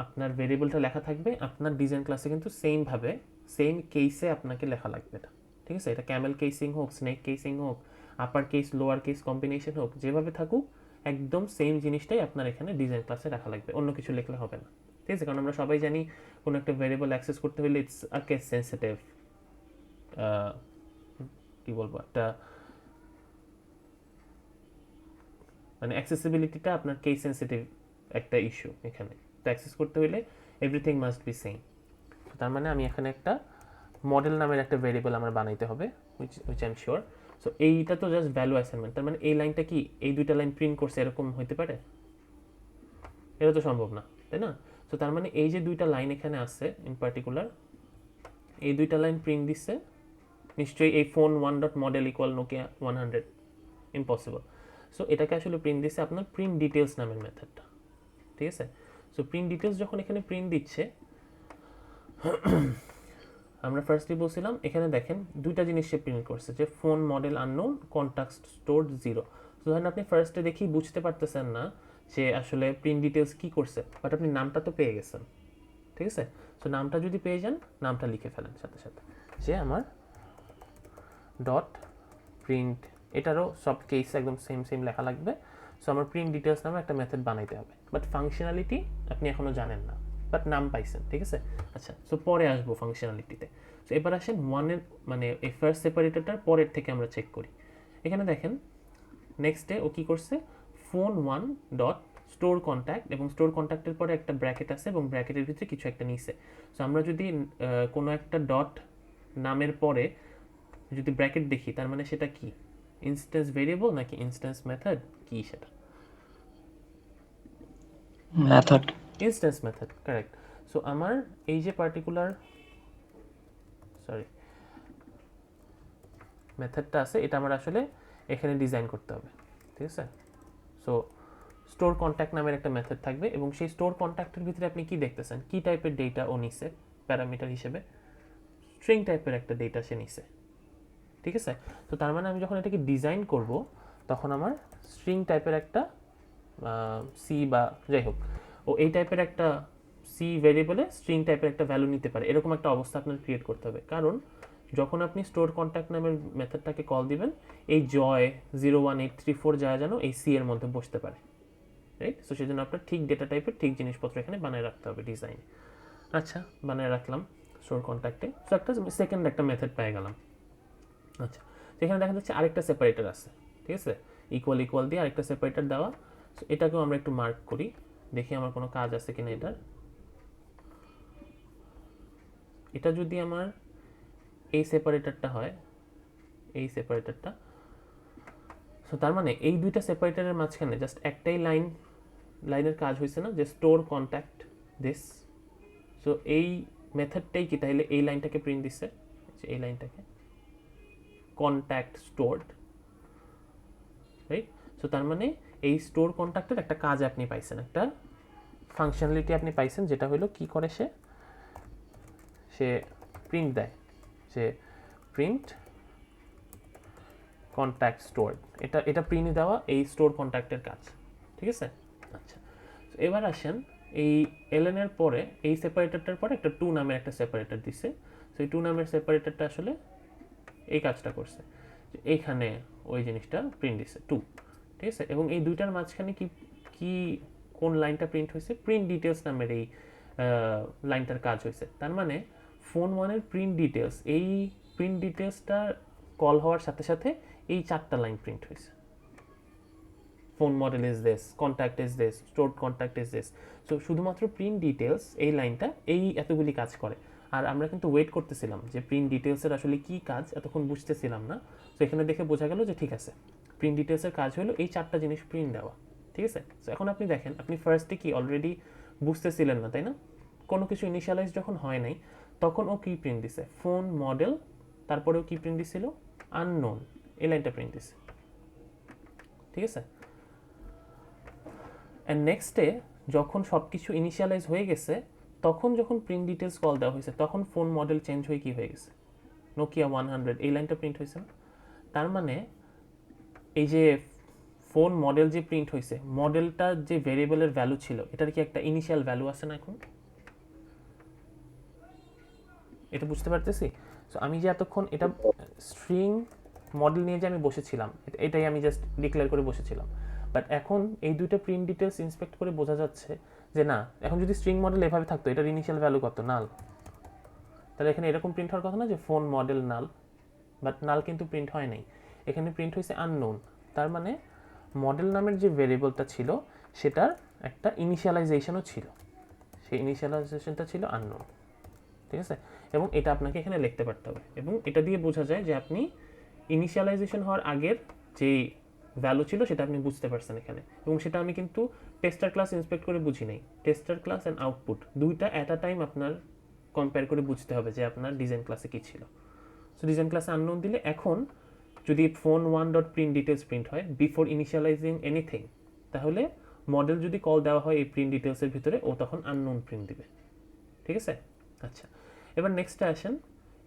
আপনার ভেরিয়েবলটা লেখা থাকবে আপনার ডিজাইন ক্লাসে কিন্তু সেমভাবে সেম কেসে আপনাকে লেখা লাগবে এটা, ঠিক আছে। এটা ক্যামেল কেসিং হোক, স্নেক কেসিং হোক, upper case lower case combination হোক, যেভাবে থাকুক একদম সেম জিনিসটাই আপনার এখানে ডিজাইন ক্লাসে রাখা লাগবে, অন্য কিছু লিখলে হবে না, ঠিক আছে। কারণ আমরা সবাই জানি কোনো একটা ভেরিয়েবল অ্যাক্সেস করতে হলে ইটস আ কেস সেন্সিটিভ, কি বলবো, একটা মানে অ্যাক্সেসিবিলিটিটা আপনার কেস সেন্সিটিভ একটা ইস্যু এখানে। তো অ্যাক্সেস করতে হলে এভরিথিং মাস্ট বি সেম। তার মানে আমি এখানে একটা মডেল নামের একটা ভেরিয়েবল আমার বানাইতে হবে, which I am sure. So এইটা তো জাস্ট ভ্যালু অ্যাসাইনমেন্ট, তার মানে এই লাইনটা কি এই দুইটা লাইন প্রিন্ট করছে এরকম হইতে পারে? এটা তো সম্ভব না, তাই না? সো তার মানে এই যে দুইটা লাইন এখানে আছে ইন পার্টিকুলার, এই দুইটা লাইন প্রিন্ট দিচ্ছে নিশ্চয়ই এই phone 1 dot model equal Nokia 100, impossible. So এটাকে আসলে প্রিন্ট দিচ্ছে আপনার প্রিন্ট ডিটেলস নামের মেথডটা, ঠিক আছে। সো প্রিন্ট ডিটেলস যখন এখানে প্রিন্ট দিচ্ছে, আমরা ফার্স্টলি বলছিলাম এখানে দেখেন দুইটা জিনিস সে প্রিন্ট করছে, যে phone model unknown contact stored 0। তো ধরেন আপনি ফার্স্টে দেখি বুঝতে পারতেছেন না যে আসলে প্রিন্ট ডিটেলস কি করছে, বাট আপনি নামটা তো পেয়ে গেছেন, ঠিক আছে। সো নামটা যদি পেয়ে যান, নামটা লিখে ফেলেন সাথে সাথে, যে আমার ডট প্রিন্ট, এটারও সব কেস একদম সেম সেম লেখা লাগবে। সো আমার প্রিন্ট ডিটেলস নামে একটা মেথড বানাইতে হবে, বাট ফাংশনালিটি আপনি এখনও জানেন না, বাট নাম পাইছেন, ঠিক আছে। আচ্ছা, সো পরে আসবো ফাংশনালিটিতে। সো এবার আসেন 1-এর মানে এই ফার্স্ট সেপারেটরটার পরের থেকে আমরা চেক করি। এখানে দেখেন নেক্সটে ও কি করছে, ফোন 1 ডট স্টোর কন্ট্যাক্ট, এবং স্টোর কন্ট্যাক্টের পরে একটা ব্র্যাকেট আছে এবং ব্র্যাকেটের ভিতরে কিছু একটা নিছে। সো আমরা যদি কোনো একটা ডট নামের পরে যদি ব্র্যাকেট দেখি, তার মানে সেটা কি ইনস্ট্যান্স ভেরিয়েবল নাকি ইনস্ট্যান্স মেথড, কি সেটা? Method. Instance method, correct. So আমার এই যে পার্টিকুলার মেথডটা আছে এটা আমার আসলে এখানে ডিজাইন করতে হবে, ঠিক আছে। সো স্টোর কন্ট্যাক্ট নামের একটা মেথড থাকবে, এবং সেই স্টোর কন্ট্যাক্টের ভিতরে আপনি কি দেখতেছেন, কি টাইপের ডেটা ও নিছে প্যারামিটার হিসেবে? স্ট্রিং টাইপের একটা ডেটা সে নিছে, ঠিক আছে? তো তার মানে আমি যখন এটাকে ডিজাইন করব তখন আমার স্ট্রিং টাইপের একটা সি বা যাই হোক ও এই টাইপের একটা সি ভেরিয়েবলে স্ট্রিং টাইপের একটা ভ্যালু নিতে পারে, এরকম একটা অবস্থা আপনার ক্রিয়েট করতে হবে। কারণ যখন আপনি স্টোর কন্ট্যাক্ট নামের মেথডটাকে কল দিবেন, এই জয় 01834 যায় যেন এই সি এর মধ্যে বসতে পারে, রাইট? সো সেজন্য আপনার ঠিক ডেটা টাইপের ঠিক জিনিসপত্র এখানে বানায় রাখতে হবে ডিজাইনে। আচ্ছা, বানায় রাখলাম স্টোর কন্ট্যাক্টে। সো একটা সেকেন্ড একটা মেথড পেয়ে গেলাম। আচ্ছা, এখানে দেখা যাচ্ছে আরেকটা সেপারেটর আছে, ঠিক আছে? ইকুয়াল ইকুয়াল দিয়ে আরেকটা সেপারেটর দেওয়া। সো এটাকেও আমরা একটু মার্ক করি, দেখি আমার কোনো কাজ আছে কিনা এটার। এটা যদি আমার এই সেপারেটরটা হয়, এই সেপারেটরটা, সো তার মানে এই দুইটা সেপারেটরের মাঝখানে জাস্ট একটাই লাইনের কাজ হয়েছে না, যে স্টোর কন্ট্যাক্ট দিস। সো এই মেথডটাই কি তাহলে এই লাইনটাকে প্রিন্ট দিচ্ছে, এই লাইনটাকে কন্ট্যাক্ট স্টোরড, রাইট? সো তার মানে এই স্টোর কন্ট্যাক্টের একটা কাজ আপনি পাইছেন, একটা ফাংশনালিটি আপনি পাইছেন, যেটা হলো কি করে সে প্রিন্ট দেয়, যে প্রিন্ট কন্ট্যাক্ট স্টোরড। এটা প্রিন্ট দেওয়া এই স্টোর কন্ট্যাক্টের কাজ, ঠিক আছে? আচ্ছা, এবার আসেন এই এলএন এর পরে এই সেপারেটরটার পরে একটা 2 নামের একটা সেপারেটর দিছে। সো এই 2 নামের সেপারেটরটা আসলে এই কাজটা করছে, এইখানে ওই জিনিসটা প্রিন্ট দিছে 2, ঠিক আছে? এবং এই দুইটার মাঝখানে কি কোন লাইনটা প্রিন্ট হয়েছে, প্রিন্ট ডিটেলস নামের এই লাইনটার কাজ হয়েছে। তার মানে ফোন 1 এর প্রিন্ট ডিটেলস, এই প্রিন্ট ডিটেলসটা কল হওয়ার সাথে সাথে এই 4টা লাইন প্রিন্ট হয়েছে। Phone model is this, contact is this, stored contact is this. So শুধুমাত্র প্রিন্ট ডিটেলস এই লাইনটা এই এতগুলি কাজ করে। আর আমরা কিন্তু ওয়েট করতেছিলাম যে প্রিন্ট ডিটেলসের আসলে কি কাজ, এতক্ষণ বুঝতেছিলাম না। তো এখানে দেখে বোঝা গেল যে ঠিক আছে, প্রিন্ট ডিটেলসের কাজ হলো এই 4টা জিনিস প্রিন্ট দেওয়া, ঠিক আছে? সো এখন আপনি দেখেন, আপনি ফার্স্টে কি অলরেডি বুঝতেছিলেন না, তাই না? কোনো কিছু ইনিশিয়ালাইজ যখন হয় নাই তখন ও কি প্রিন্ট দিছে, ফোন মডেল, তারপরেও কি প্রিন্ট দিছিল, আননোন, এই লাইনটা প্রিন্ট দিছে, ঠিক আছে? অ্যান্ড নেক্সটে যখন সব কিছু ইনিশিয়ালাইজ হয়ে গেছে, তখন যখন প্রিন্ট ডিটেলস কল দেওয়া হয়েছে তখন ফোন মডেল চেঞ্জ হয়ে কি হয়ে গেছে, নোকিয়া 100 এই লাইনটা প্রিন্ট হয়েছে না? তার মানে এই যে ফোন মডেল যে প্রিন্ট হয়েছে, মডেলটা যে ভেরিয়েবলের ভ্যালু ছিল, এটার কি একটা ইনিশিয়াল ভ্যালু আছে না এখন? এটা বুঝতে পারতেছি? সো আমি যে এতক্ষণ এটা স্ট্রিং মডেল নিয়ে যে আমি বসেছিলাম, এটাই আমি জাস্ট ডিক্লেয়ার করে বসেছিলাম। বাট এখন এই দুইটা প্রিন্ট ডিটেলস ইন্সপেক্ট করে বোঝা যাচ্ছে যে না, এখন যদি স্ট্রিং মডেল এভাবে থাকতো, এটার ইনিশিয়াল ভ্যালু কত, নাল, তাহলে এখানে এরকম প্রিন্ট হওয়ার কথা না যে ফোন মডেল নাল, বাট নাল কিন্তু প্রিন্ট হয় নাই, এখানে প্রিন্ট হয়েছে আননোন। তার মানে মডেল নামের যে ভেরিয়েবলটা ছিল সেটার একটা ইনিশিয়ালাইজেশনও ছিল, সেই ইনিশিয়ালাইজেশনটা ছিল আননোন, ঠিক আছে? এবং এটা আপনাকে এখানে লিখতে পারতে হবে, এবং এটা দিয়ে বোঝা যায় যে আপনি ইনিশিয়ালাইজেশন হওয়ার আগের যেই ভ্যালু ছিল সেটা আপনি বুঝতে পারছেন এখানে। এবং সেটা আমি কিন্তু টেস্টার ক্লাস ইন্সপেক্ট করে বুঝি নাই, টেস্টার ক্লাস অ্যান্ড আউটপুট দুইটা অ্যাট আ টাইম আপনার কম্পেয়ার করে বুঝতে হবে যে আপনার ডিজাইন ক্লাসে কী ছিল। সো ডিজাইন ক্লাসে আননোন দিলে এখন যদি phone 1 dot print details print হয় বিফোর ইনিশিয়ালাইজিং এনিথিং, তাহলে মডেল যদি কল দেওয়া হয় এই প্রিন্ট ডিটেলসের ভিতরে, ও তখন আননোন প্রিন্ট দিবে, ঠিক আছে? আচ্ছা, এবার নেক্সটে আসেন,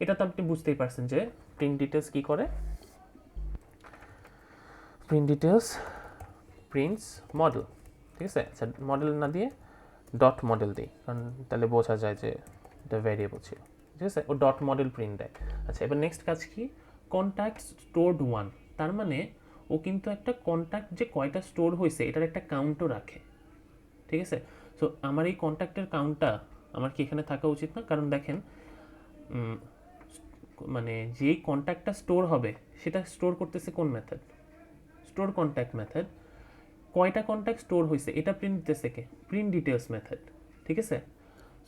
এটা তো আপনি বুঝতেই পারছেন যে প্রিন্ট ডিটেলস কী করে। প্রিন্ট ডিটেলস প্রিন্টস মডেল, ঠিক আছে? আচ্ছা, মডেল না দিয়ে ডট মডেল দিই, কারণ তাহলে বোঝা যায় যে এটা ভ্যারিয়েবল ছিল, ঠিক আছে? ও ডট মডেল প্রিন্ট দেয়। আচ্ছা, এবার নেক্সট কাজ কি, কন্ট্যাক্ট স্টোরড 1, তার মানে ও কিন্তু একটা কন্ট্যাক্ট যে কয়টা স্টোর হয়েছে এটার একটা কাউন্টও রাখে, ঠিক আছে? সো আমার এই কন্ট্যাক্টের কাউন্টটা আমার কি এখানে থাকা উচিত না? কারণ দেখেন, মানে যেই কন্ট্যাক্টটা স্টোর হবে সেটা স্টোর করতেছে কোন মেথড, স্টোর কন্ট্যাক্ট মেথড। কয়টা কন্ট্যাক্ট স্টোর হয়েছে এটা প্রিন্ট দিতেছে কে, প্রিন্ট ডিটেলস মেথড, ঠিক আছে?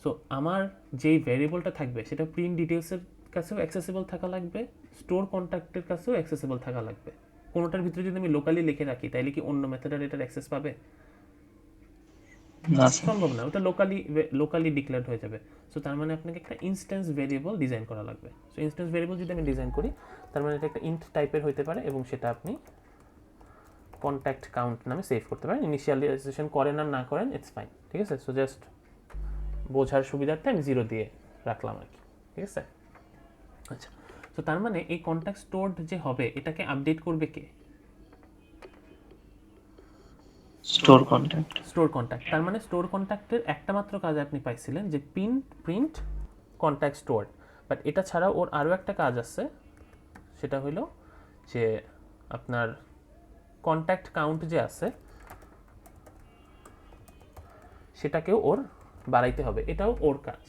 সো আমার যেই ভ্যারিয়েবলটা থাকবে সেটা প্রিন্ট ডিটেলসের কাছেও অ্যাক্সেসিবল থাকা লাগবে, স্টোর কন্ট্যাক্টের কাছেও অ্যাক্সেসিবল থাকা লাগবে। কোনোটার ভিতরে যদি আমি লোকালি লিখে রাখি তাহলে কি অন্য মেথডের এটার অ্যাক্সেস পাবে? সম্ভব না, ওটা লোকালি ডিক্লেয়ার্ড হয়ে যাবে। সো তার মানে আপনাকে একটা ইনস্ট্যান্স ভেরিয়েবল ডিজাইন করা লাগবে। সো ইনস্ট্যান্স ভেরিয়েবল যদি আমি ডিজাইন করি, তার মানে এটা একটা ইন্ট টাইপের হতে পারে, এবং সেটা আপনি কন্ট্যাক্ট কাউন্ট নামে সেভ করতে পারেন। ইনিশিয়ালাইজেশন করেন আর না করেন, ইটস ফাইন, ঠিক আছে? সো জাস্ট বোঝার সুবিধার্থে আমি 0 দিয়ে রাখলাম আর কি, ঠিক আছে? আচ্ছা, তো তার মানে এই কন্ট্যাক্ট স্টোরড যে হবে এটাকে আপডেট করবে কে? Store contact. Store contact. তার মানে স্টোর কন্ট্যাক্টের একটা মাত্র কাজ আপনি পাইছিলেন যে প্রিন্ট কন্ট্যাক্ট স্টোর, বাট এটা ছাড়াও ওর আরও একটা কাজ আছে, সেটা হলো যে আপনার কন্ট্যাক্ট কাউন্ট যে আছে সেটাকেও ওর বাড়াইতে হবে, এটাও ওর কাজ।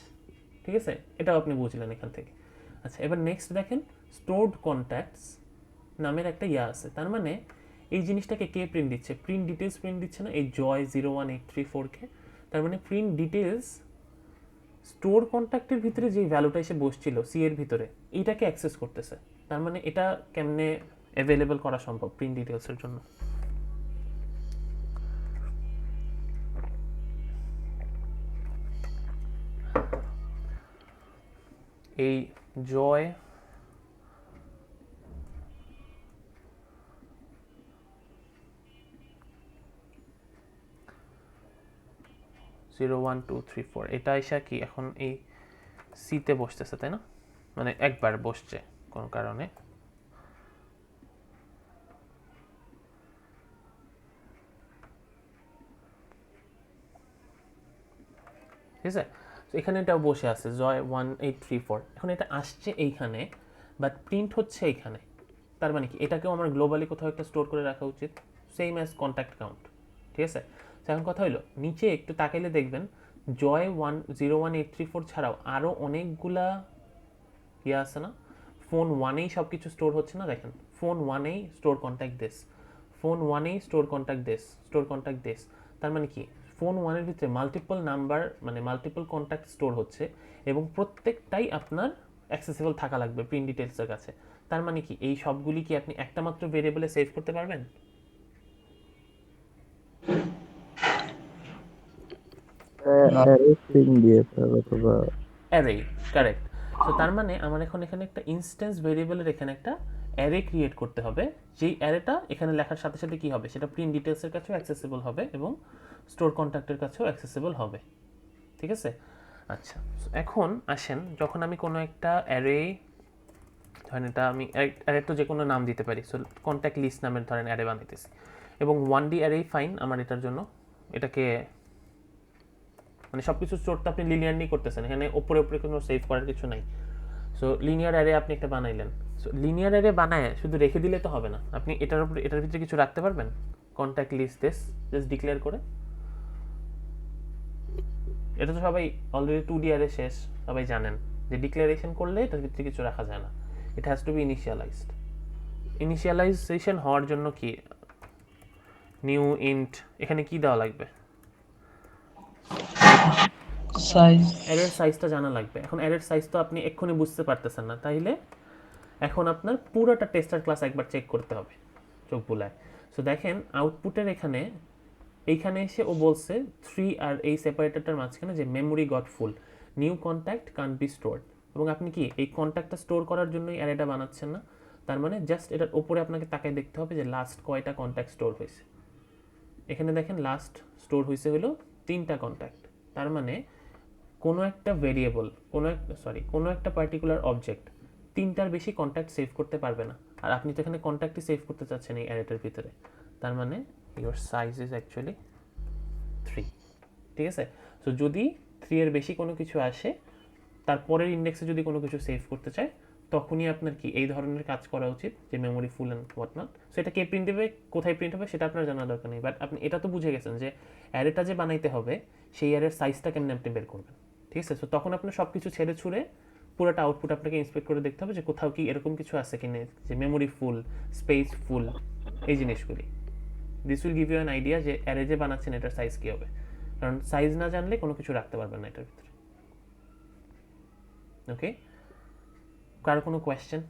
ঠিক আছে, এটাও আপনি বুঝলেন এখান থেকে। আচ্ছা, এবার নেক্সট দেখেন স্টোরড কন্ট্যাক্টস নামের একটা ইয়া আছে। তার মানে এই জিনিসটাকে কে প্রিন্ট দিচ্ছে? প্রিন্ট ডিটেলস প্রিন্ট দিচ্ছে না এই জয় 01834কে। তার মানে প্রিন্ট ডিটেলস স্টোর কন্ট্যাক্টের ভিতরে যেই ভ্যালুটা এসে বসছিল সি এর ভিতরে, এইটাকে অ্যাক্সেস করতেছে। তার মানে এটা কেমনে অ্যাভেলেবল করা সম্ভব প্রিন্ট ডিটেলসের জন্য? এই জয় 01234 এটা এসে কি এখন এই সিতে বসতেছে, তাই না? মানে একবার বসছে কোনো কারণে। ঠিক আছে, তো এখানে এটাও বসে আছে জয় 1834। এখন এটা আসছে এইখানে, বাট প্রিন্ট হচ্ছে এইখানে। তার মানে কি এটাকেও আমার গ্লোবালি কোথাও একটা স্টোর করে রাখা উচিত, সেম অ্যাজ কন্ট্যাক্ট কাউন্ট। ঠিক আছে, তো এখন কথা হলো নিচে একটু তাকাইলে দেখবেন জয় 01834 ছাড়াও আরও অনেকগুলা ইয়ে আছে না? ফোন 1এই সব কিছু স্টোর হচ্ছে না, দেখেন ফোন 1এই স্টোর কন্ট্যাক্ট দিস, ফোন 1এই store contact this, store contact this. তার মানে কি ফোন 1এর ভিতরে মাল্টিপল নাম্বার মানে মাল্টিপল কন্ট্যাক্ট স্টোর হচ্ছে এবং প্রত্যেকটাই আপনার অ্যাক্সেসিবল থাকা লাগবে প্রিন্ট ডিটেলসের কাছে। তার মানে কি এই সবগুলি কি আপনি একটা মাত্র ভেরিয়েবলে সেভ করতে পারবেন? Array, correct. সো তার মানে আমার এখন এখানে একটা ইনস্ট্যান্স ভেরিয়েবলের এখানে একটা অ্যারে ক্রিয়েট করতে হবে, যেই অ্যারেটা এখানে লেখার সাথে সাথে কি হবে সেটা প্রিন্ট ডিটেলসের কাছেও অ্যাক্সেসিবল হবে এবং স্টোর কন্ট্যাক্টের কাছেও অ্যাক্সেসিবল হবে। ঠিক আছে, আচ্ছা এখন আসেন যখন আমি কোনো একটা অ্যারে, ধরেন এটা আমি অ্যারে তো যে কোনো নাম দিতে পারি, সো কন্ট্যাক্ট লিস্ট নামের ধরেন অ্যারে বানাইতেছি এবং 1D অ্যারেই ফাইন আমার এটার জন্য। এটাকে মানে সব কিছু স্টোর তো আপনি লিনিয়ারলি করতেছেন, এখানে ওপরে ওপরে কোনো সেভ করার কিছু নাই। সো লিনিয়ার অ্যারে আপনি একটা বানাইলেন, সো লিনিয়ার অ্যারে বানায় শুধু রেখে দিলে তো হবে না, আপনি এটার উপরে এটার ভিতরে কিছু রাখতে পারবেন? Contact list this just declare করে। এটা তো সবাই অলরেডি 2D অ্যারে শেষ, সবাই জানেন যে ডিক্লারেশন করলে এটার ভিতরে কিছু রাখা যায় না, it has to be initialized. Initialization হওয়ার জন্য কি নিউ ইন্ট এখানে কি দেওয়া লাগবে? সাইজ। অ্যারের সাইজটা জানা লাগবে। এখন অ্যারের সাইজ তো আপনি এক্ষুনি বুঝতে পারতেছেন না, তাইলে এখন আপনার পুরোটা টেস্টার ক্লাস একবার চেক করতে হবে চোখ বুলায়। সো দেখেন আউটপুটের এইখানে এসে ও বলছে 3 আর এই সেপারেটরটার মাঝখানে যে memory goat full, new contact can't be stored. এবং আপনি কি এই কন্ট্যাক্টটা স্টোর করার জন্যই অ্যারেটা বানাচ্ছেন না, তার মানে জাস্ট এটার উপরে আপনাকে তাকায় দেখতে হবে যে লাস্ট কয়টা কন্ট্যাক্ট স্টোর হয়েছে। এখানে দেখেন লাস্ট স্টোর হয়েছে হলো 3টা কন্ট্যাক্ট। তার মানে কোনো একটা ভেরিয়েবল কোনো একটা পার্টিকুলার অবজেক্ট 3টার বেশি কন্ট্যাক্ট সেভ করতে পারবে না, আর আপনি তো এখানে কন্ট্যাক্টই সেভ করতে চাচ্ছেন এই অ্যারেটার ভিতরে। তার মানে ইউর সাইজ ইজ অ্যাকচুয়ালি 3। ঠিক আছে, সো যদি 3 এর বেশি কোনো কিছু আসে, তারপরের ইন্ডেক্সে যদি কোনো কিছু সেভ করতে চায়, তখনই আপনার কি এই ধরনের কাজ করা উচিত যে memory full and what not. So এটা কে প্রিন্ট দেবে, কোথায় প্রিন্ট হবে সেটা আপনার জানার দরকার নেই, বাট আপনি এটা তো বুঝে গেছেন যে অ্যারেটা যে বানাইতে হবে সেই অ্যারের সাইজটা কেমন আপনি বের করবেন। ঠিক আছে, সো তখন আপনার সব কিছু ছেড়ে ছুড়ে পুরোটা আউটপুট আপনাকে ইন্সপেক্ট করে দেখতে হবে যে কোথাও কি এরকম কিছু আছে কিনা যে মেমোরি ফুল, স্পেস ফুল, এই জিনিসগুলি। This will give you an idea যে অ্যারে যে বানাচ্ছেন এটার সাইজ কী হবে, কারণ সাইজ না জানলে কোনো কিছু রাখতে পারবেন না এটার ভিতরে। ওকে, কার কোনো কোয়েশ্চেন?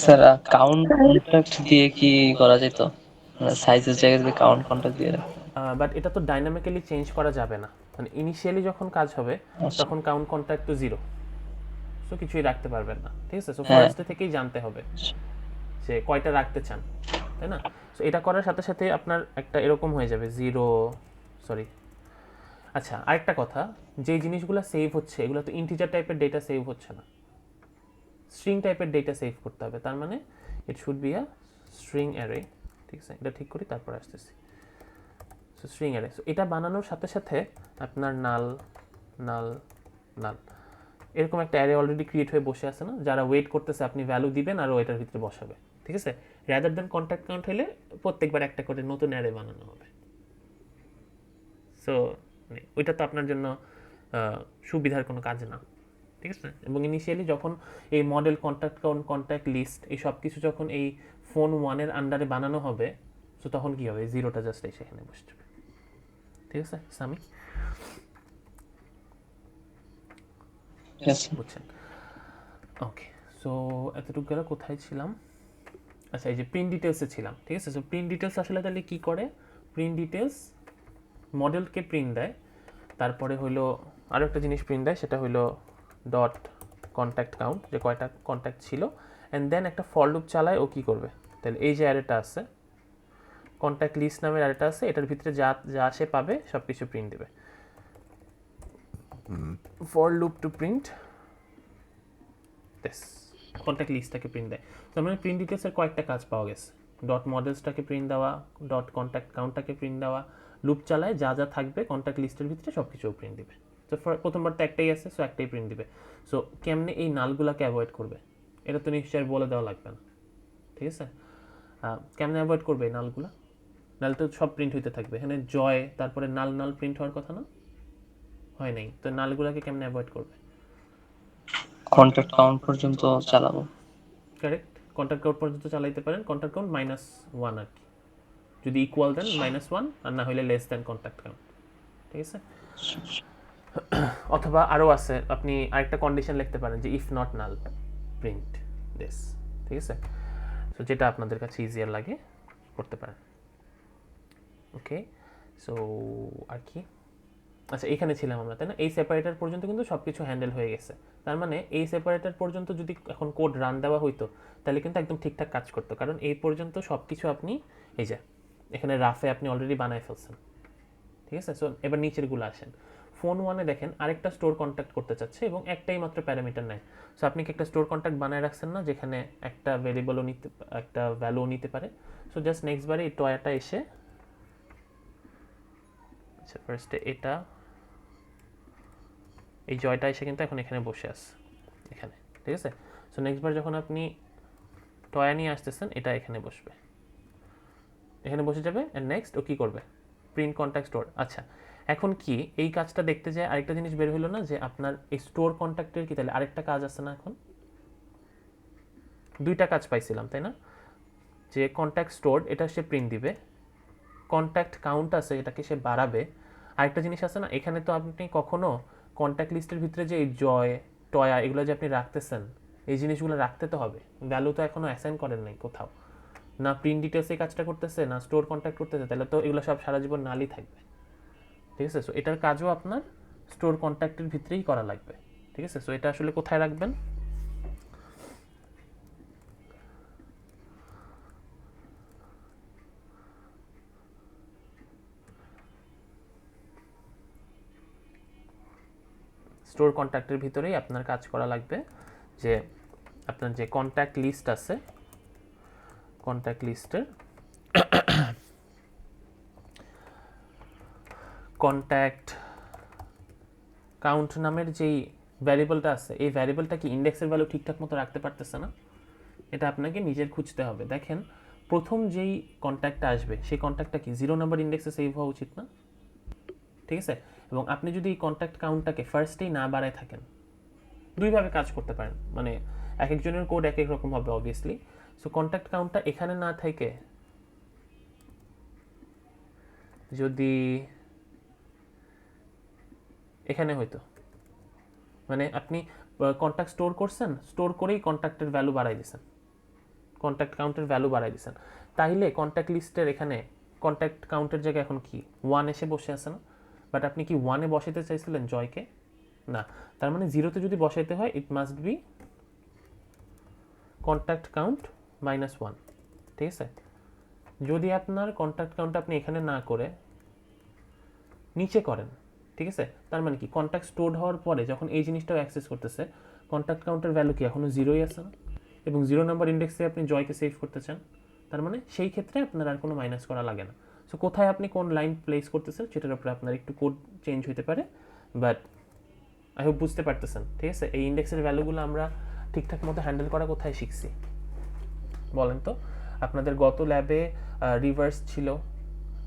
স্যার কাউন্ট কন্ট্যাক্ট দিয়ে কি করা যেত? সাইজের জায়গায় যদি কাউন্ট কন্ট্যাক্ট দিয়ে রাখি। বাট এটা তো ডাইনামিক্যালি চেঞ্জ করা যাবে না, মানে ইনিশিয়ালি যখন কাজ হবে তখন কাউন্ট কন্ট্যাক্ট তো 0, সো কিছুই রাখতে পারবেন না। ঠিক আছে, সো ফার্স্টে থেকেই জানতে হবে যে কয়টা রাখতে চান, তাই না? সো এটা করার সাথে সাথে আপনার একটা এরকম হয়ে যাবে 0, আচ্ছা আরেকটা কথা, যে জিনিসগুলো সেভ হচ্ছে এগুলো তো ইন্টিজার টাইপের ডেটা সেভ হচ্ছে না, স্ট্রিং টাইপের ডেটা সেভ করতে হবে। তার মানে it should be a string array. ঠিক আছে, এটা ঠিক করি তারপর আসতেছি। সো স্ট্রিং অ্যারে, সো এটা বানানোর সাথে সাথে আপনার নাল নাল নাল এরকম একটা অ্যারে অলরেডি ক্রিয়েট হয়ে বসে আছে না, যারা ওয়েট করতেছে আপনি ভ্যালু দিবেন আর ও এটার ভিতরে বসাবে। ঠিক আছে, রাদার দেন কন্ট্যাক্ট কাউন্ট হলে প্রত্যেকবার একটা করে নতুন অ্যারে বানানো হবে। সো ওইটা তো আপনার জন্য সুবিধার কোনো কাজ না। ঠিক আছে, এবং ইনিশিয়ালি যখন এই model contact count contact list এই সব কিছু যখন এই ফোন 1-এর আন্ডারে বানানো হবে, সো তখন কি হবে, জিরোটা জাস্ট এসে এখানে বসে যাবে। ঠিক আছে সামি, Yes. বুঝছেন? ওকে, সো এতটুকু গেল। কোথায় ছিলাম? আচ্ছা, এই যে প্রিন্ট ডিটেলসে ছিলাম। ঠিক আছে, সো প্রিন্ট ডিটেলস আসলে তাহলে কী করে? প্রিন্ট ডিটেলস মডেলকে প্রিন্ট দেয়, তারপরে হইলো আরও একটা জিনিস প্রিন্ট দেয়, সেটা হইলো ডট কন্ট্যাক্ট কাউন্ট, যে কয়টা কন্ট্যাক্ট ছিল, অ্যান্ড দেন একটা ফর লুপ চালায়। ও কী করবে তাহলে, এই যে অ্যারেটা আছে কন্ট্যাক্ট লিস্ট নামের অ্যারেটা আছে, এটার ভিতরে যা যা সে পাবে সব কিছু প্রিন্ট দেবে। For loop to print this contact লিস্টটাকে প্রিন্ট দেয়। তার মানে প্রিন্ট ডিটেলসের কয়েকটা কাজ পাওয়া গেছে। ডট মডেলসটাকে প্রিন্ট দেওয়া, ডট কন্ট্যাক্ট কাউন্টটাকে প্রিন্ট দেওয়া, লুপ চালায় যা যা থাকবে কন্ট্যাক্ট লিস্টের ভিতরে সব কিছু প্রিন্ট দিবে। তো প্রথমবার তো একটাই আছে, সো একটাই প্রিন্ট দিবে। সো কেমনে এই নালগুলোকে অ্যাভয়েড করবে, এটা তো নিশ্চয়ই বলে দেওয়া লাগবে না। ঠিক আছে, কেমনে অ্যাভয়েড করবে এই নালগুলো? নাল তো সব প্রিন্ট হইতে থাকবে। এখানে জয় তারপরে নাল নাল প্রিন্ট হওয়ার কথা না, হয় নাই, তো নালগুলোকে কেমনে অ্যাভয়েড করবে? কন্ট্যাক্ট কাউন্ট পর্যন্ত চালাবো। কারেক্ট, কন্ট্যাক্ট কাউন্ট পর্যন্ত চালাইতে পারেন। কন্ট্যাক্ট কাউন্ট -1 আর কি, যদি ইকুয়াল দেন -1, আর না হইলে লেস দেন কন্ট্যাক্ট কাউন্ট। ঠিক আছে, অথবা আরও আছে, আপনি আরেকটা কন্ডিশন লিখতে পারেন যে if not null print this. ঠিক আছে, সো যেটা আপনাদের কাছে ইজিয়ার লাগে করতে পারেন। ওকে, সো আর কি, আচ্ছা এখানে ছিলাম আমরা, তাই না? এই সেপারেটর পর্যন্ত কিন্তু সব কিছু হ্যান্ডেল হয়ে গেছে। তার মানে এই সেপারেটর পর্যন্ত যদি এখন কোড রান দেওয়া হইতো তাহলে কিন্তু একদম ঠিকঠাক কাজ করতো, কারণ এই পর্যন্ত সব কিছু আপনি এই যে এখানে রাফে আপনি অলরেডি বানায় ফেলছেন। ঠিক আছে, সো এবার নিচেরগুলো আসেন। ফোন 1-এ দেখেন আরেকটা স্টোর কন্ট্যাক্ট করতে চাচ্ছে এবং একটাই মাত্র প্যারামিটার নেয়। সো আপনি কি একটা স্টোর কন্ট্যাক্ট বানায় রাখছেন না, যেখানে একটা ভেরিয়েবলও নিতে, একটা ভ্যালুও নিতে পারে? সো জাস্ট নেক্সট বারে এই টয়াটা এসে, আচ্ছা ফার্স্টে এটা, এই জয়টা এসে কিন্তু এখন এখানে বসে আছে এখানে। ঠিক আছে, সো নেক্সট বার যখন আপনি টয়া নিয়ে আসতেছেন, এটা এখানে বসবে, এখানে বসে যাবে। অ্যান্ড নেক্সট ও কী করবে, প্রিন্ট কন্ট্যাক্ট স্টোর। আচ্ছা, এখন কি এই কাজটা দেখতে যায় আরেকটা জিনিস বের হলো না, যে আপনার এই স্টোর কন্ট্যাক্টের কি তাহলে আরেকটা কাজ আছে না? এখন দুইটা কাজ পাইছিলাম, তাই না? যে কন্ট্যাক্ট স্টোর, এটা সে প্রিন্ট দিবে, কন্ট্যাক্ট কাউন্ট আছে এটাকে সে বাড়াবে। আরেকটা জিনিস আছে না, এখানে তো আপনি কখনো কন্ট্যাক্ট লিস্টের ভিতরে যে এই জয় টয়া এগুলো যে আপনি রাখতেছেন, এই জিনিসগুলো রাখতে তো হবে, ভ্যালু তো এখনও অ্যাসাইন করেন নাই কোথাও, না প্রিন্ট ডিটেলসে কাজটা করতেছে না স্টোর কন্ট্যাক্ট করতেছে, তাহলে তো এগুলো সব সারা জীবন নালই থাকবে। ঠিক আছে, সো এটার কাজও আপনার স্টোর কন্ট্যাক্টের ভিতরেই করা লাগবে। ঠিক আছে, সো এটা আসলে কোথায় রাখবেন? স্টোর কন্ট্যাক্টের ভিতরেই আপনার কাজ করা লাগবে, যে আপনার যে কন্ট্যাক্ট লিস্ট আছে, কন্ট্যাক্ট লিস্টের কন্ট্যাক্ট কাউন্ট নামের যেই ভ্যারিয়েবলটা আছে, এই ভ্যারিয়েবলটা কি ইন্ডেক্সের ভ্যালু ঠিকঠাক মতো রাখতে পারতেছে না? এটা আপনাকে নিজের খুঁজতে হবে। দেখেন প্রথম যেই কন্ট্যাক্টটা আসবে সেই কন্ট্যাক্টটা কি 0 নাম্বার ইন্ডেক্সে সেভ হওয়া উচিত না? ঠিক আছে, এবং আপনি যদি এই কন্ট্যাক্ট কাউন্টটাকে ফার্স্টেই না বাড়ায় থাকেন, দুইভাবে কাজ করতে পারেন, মানে এক একজনের কোড এক এক রকম হবে অবভিয়াসলি। সো কন্ট্যাক্ট কাউন্টটা এখানে না থেকে যদি এখানে হইতো, মানে আপনি কন্ট্যাক্ট স্টোর করছেন, স্টোর করেই কন্ট্যাক্টের ভ্যালু বাড়াই দিয়েছেন, কন্ট্যাক্ট কাউন্টের ভ্যালু বাড়াই দিয়েছেন, তাইলে কন্ট্যাক্ট লিস্টের এখানে কন্ট্যাক্ট কাউন্টের জায়গায় এখন কি 1 এসে বসে আছে না? বাট আপনি কি 1-এ বসাইতে চাইছিলেন জয়কে? না, তার মানে 0-তে যদি বসাইতে হয় it must be contact count -1। ঠিক আছে, যদি আপনার কন্ট্যাক্ট কাউন্ট আপনি এখানে না করে নিচে করেন, ঠিক আছে? তার মানে কি কন্ট্যাক্ট স্টোর হওয়ার পরে যখন এই জিনিসটাও অ্যাক্সেস করতেছে, কন্ট্যাক্ট কাউন্টের ভ্যালু কি এখনও 0ই আছে না, এবং 0 নাম্বার ইন্ডেক্সে আপনি জয়কে সেভ করতে চান, তার মানে সেই ক্ষেত্রে আপনার আর কোনো মাইনাস করা লাগে না। সো কোথায় আপনি কোন লাইন প্লেস করতেছেন সেটার উপরে আপনার একটু কোড চেঞ্জ হতে পারে, বাট আই হোপ বুঝতে পারতেছেন। ঠিক আছে, এই ইন্ডেক্সের ভ্যালুগুলো আমরা ঠিকঠাক মতো হ্যান্ডেল করা কোথায় শিখছি বলেন তো? আপনাদের গত ল্যাবে রিভার্স ছিল,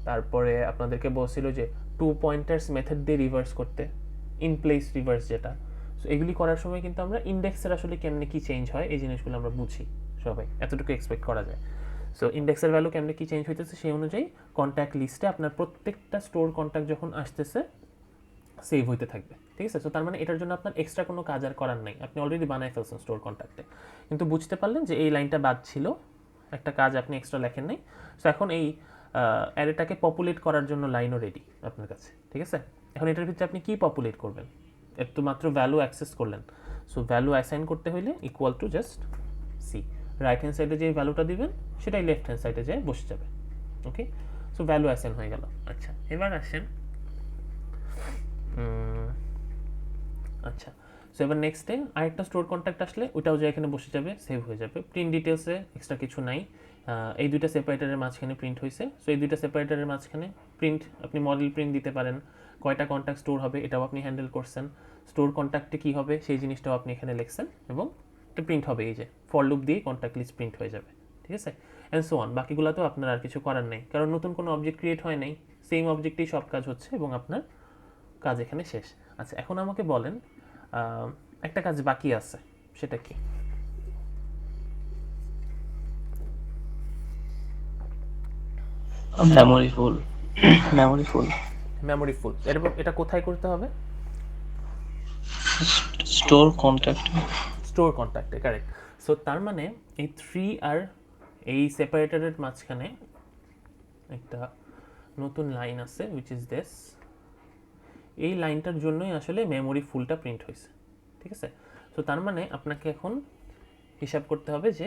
তারপরে আপনাদেরকে বলছিল যে 2 পয়েন্টার্স মেথড দিয়ে রিভার্স করতে, ইন প্লেস রিভার্স যেটা। সো এগুলি করার সময় কিন্তু আমরা ইন্ডেক্সের আসলে কেমনে কি চেঞ্জ হয় এই জিনিসগুলো আমরা বুঝি সবাই, এতটুকু এক্সপেক্ট করা যায়। সো ইন্ডেক্সের ভ্যালু কেমনে কি চেঞ্জ হইতেছে সেই অনুযায়ী কন্ট্যাক্ট লিস্টে আপনার প্রত্যেকটা স্টোর কন্ট্যাক্ট যখন আসতেছে সেভ হইতে থাকবে। ঠিক আছে, সো তার মানে এটার জন্য আপনার এক্সট্রা কোনো কাজ আর করার নাই, আপনি অলরেডি বানাই ফেলছেন স্টোর কন্ট্যাক্টে, কিন্তু বুঝতে পারলেন যে এই লাইনটা বাদ ছিল, একটা কাজ আপনি এক্সট্রা লেখেন নাই। সো এখন এই অ্যারেটাকে পপুলেট করার জন্য লাইনও রেডি আপনার কাছে। ঠিক আছে, এখন এটার ভিতরে আপনি কি পপুলেট করবেন? একটু মাত্র ভ্যালু অ্যাক্সেস করলেন, সো ভ্যালু অ্যাসাইন করতে হইলে equal to just see, right hand সাইডে যে ভ্যালুটা দিবেন সেটাই লেফট হ্যান্ড সাইডে যায় বসে যাবে। ওকে, সো ভ্যালু অ্যাসাইন হয়ে গেল। আচ্ছা, এবার আসেন আচ্ছা, সো এবার নেক্সটে আরেকটা স্টোর কন্ট্যাক্ট আসলে ওটাও যে এখানে বসে যাবে, সেভ হয়ে যাবে। প্রিন্ট ডিটেলসে এক্সট্রা কিছু নাই, এই দুইটা সেপারেটারের মাঝখানে প্রিন্ট হয়েছে। সো এই দুইটা সেপারেটারের মাঝখানে প্রিন্ট, আপনি মডেল প্রিন্ট দিতে পারেন, কয়টা কন্ট্যাক্ট স্টোর হবে এটাও আপনি হ্যান্ডেল করছেন, স্টোর কন্ট্যাক্টে কী হবে সেই জিনিসটাও আপনি এখানে লিখছেন, এবং এটা প্রিন্ট হবে, এই যে ফর লুপ দিয়ে কন্ট্যাক্ট লিস্ট প্রিন্ট হয়ে যাবে। ঠিক আছে, অ্যান্ড সো অন। বাকিগুলো তো আপনার আর কিছু করার নেই, কারণ নতুন কোনো অবজেক্ট ক্রিয়েট হয় নাই, সেম অবজেক্টেই সব কাজ হচ্ছে এবং আপনার কাজ এখানে শেষ। আচ্ছা, এখন আমাকে বলেন একটা কাজ বাকি আছে, সেটা কি? Memory full. Memory full memory full, এটা কোথায় করতে হবে? Store contact. স্টোর কন্ট্যাক্টে, কারেক্ট। সো তার মানে এই 3 আর এই সেপারেটরের মাঝখানে একটা নতুন লাইন আছে, উইচ ইজ দিস। এই লাইনটার জন্যই আসলে মেমোরি ফুলটা প্রিন্ট হয়েছে। ঠিক আছে, সো তার মানে আপনাকে এখন হিসাব করতে হবে যে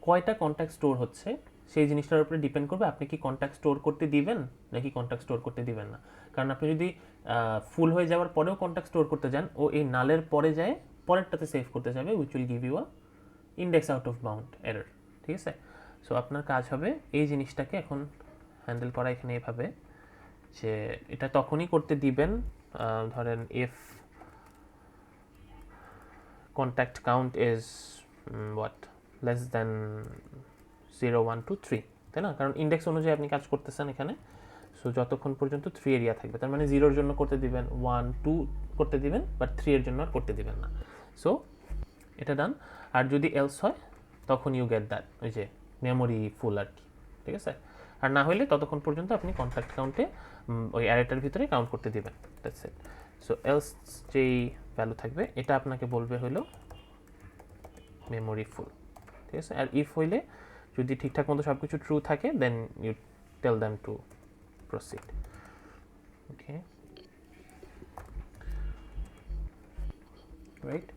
কয়টা কন্ট্যাক্ট স্টোর হচ্ছে, সেই জিনিসটার উপরে ডিপেন্ড করবে আপনি কি কন্ট্যাক্ট স্টোর করতে দিবেন নাকি কন্ট্যাক্ট স্টোর করতে দিবেন না। কারণ আপনি যদি ফুল হয়ে যাওয়ার পরেও কন্ট্যাক্ট স্টোর করতে যান, ও এই নালের পরে যায় পরেরটাতে সেভ করতে যাবে, which will give you a index out of bound error. ঠিক আছে, সো আপনার কাজ হবে এই জিনিসটাকে এখন হ্যান্ডেল করা এখানে এভাবে যে এটা তখনই করতে দিবেন, ধরেন if contact count is what less than 0 1 2 3, তাই না? কারণ ইন্ডেক্স অনুযায়ী আপনি কাজ করতেছেন এখানে। সো যতক্ষণ পর্যন্ত 3 এরিয়া থাকবে, তার মানে 0 এর জন্য করতে দিবেন, 1 2 করতে দিবেন, বাট 3 এর জন্য আর করতে দিবেন না। সো এটা ডান। আর যদি এলস হয় তখন ইউ গেট দ্যাট, ওই যে মেমোরি ফুল আর কি। ঠিক আছে, আর না হলে ততক্ষণ পর্যন্ত আপনি কন্ট্যাক্ট কাউন্টে ওই অ্যারেটার ভিতরে কাউন্ট করতে দিবেন, দ্যাটস ইট। সো এলস যেই ভ্যালু থাকবে এটা আপনাকে বলবে হলো মেমোরি ফুল। ঠিক আছে, আর ইফ হইলে যদি ঠিকঠাক মতো সব কিছু ট্রু থাকে then you tell them to proceed. Okay, right.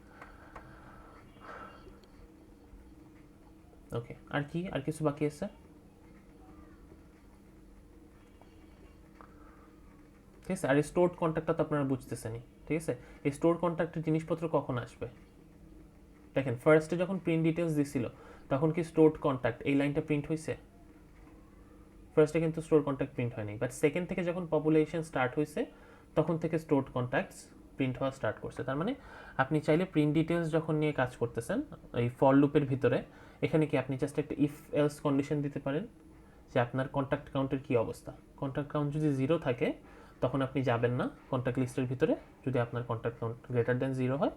Okay, আর কি, আর কিছু বাকি আছে? ঠিক আছে, আর এই স্টোরড কন্ট্যাক্টটা তো আপনারা বুঝতেছেনই। ঠিক আছে, এই স্টোর কন্ট্যাক্টের জিনিসপত্র কখন আসবে দেখেন, ফার্স্টে যখন প্রিন্ট ডিটেলস দিছিল তখন কি স্টোরড কন্ট্যাক্ট এই লাইনটা প্রিন্ট হয়েছে? ফার্স্টে কিন্তু স্টোর কন্ট্যাক্ট প্রিন্ট হয়নি, বাট সেকেন্ড থেকে যখন পপুলেশন স্টার্ট হয়েছে তখন থেকে স্টোরড কন্ট্যাক্টস প্রিন্ট হওয়া স্টার্ট করছে। তার মানে আপনি চাইলে প্রিন্ট ডিটেলস যখন নিয়ে কাজ করতেছেন এই ফর লুপের ভিতরে, এখানে কি আপনি জাস্ট একটা ইফ এলস কন্ডিশন দিতে পারেন যে আপনার কন্ট্যাক্ট কাউন্টের কি অবস্থা। কন্ট্যাক্ট কাউন্ট যদি 0 থাকে তখন আপনি যাবেন না কন্ট্যাক্ট লিস্টের ভিতরে, যদি আপনার কন্ট্যাক্ট কাউন্ট গ্রেটার দেন 0 হয়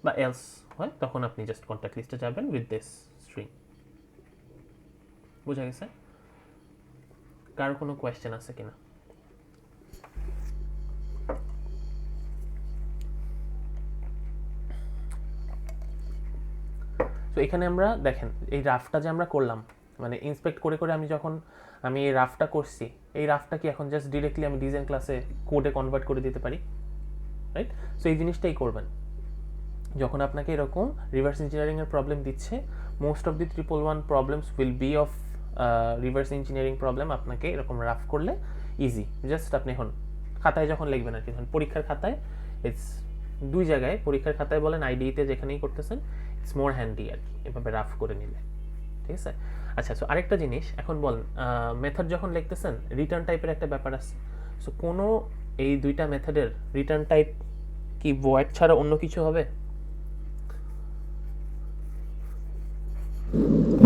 বা এলস হয় তখন আপনি জাস্ট কন্ট্যাক্ট লিস্টে যাবেন উইথ দিস স্ট্রিং। বোঝা গেছে? কার কোনো কোয়েশ্চেন আছে কিনা? তো এখানে আমরা দেখেন এই রাফটা যে আমরা করলাম, মানে ইন্সপেক্ট করে করে আমি এই রাফটা করছি, এই রাফটা কি এখন জাস্ট ডিরেক্টলি আমি ডিজাইন ক্লাসে কোডে কনভার্ট করে দিতে পারি, রাইট? সো এই জিনিসটাই করবেন যখন আপনাকে এরকম রিভার্স ইঞ্জিনিয়ারিং এর প্রবলেম দিচ্ছে। Most of the 111 problems will be of reverse engineering problem. আপনাকে এরকম রাফ করলে ইজি, জাস্ট আপনি এখন খাতায় যখন লিখবেন আর কি, ধরুন পরীক্ষার খাতায় ইটস দুই জায়গায়, পরীক্ষার খাতায় বলেন আইডিতে যেখানেই করতেছেন, ইটস মোর হ্যান্ডি আর কি, এভাবে রাফ করে নিলে, ঠিক আছে। আচ্ছা, সো আরেকটা জিনিস এখন বলেন, মেথড যখন লিখতেছেন রিটার্ন টাইপের একটা ব্যাপার আছে। সো কোনো এই দুইটা মেথডের রিটার্ন টাইপ কি ভয়েড ছাড়া অন্য কিছু হবে?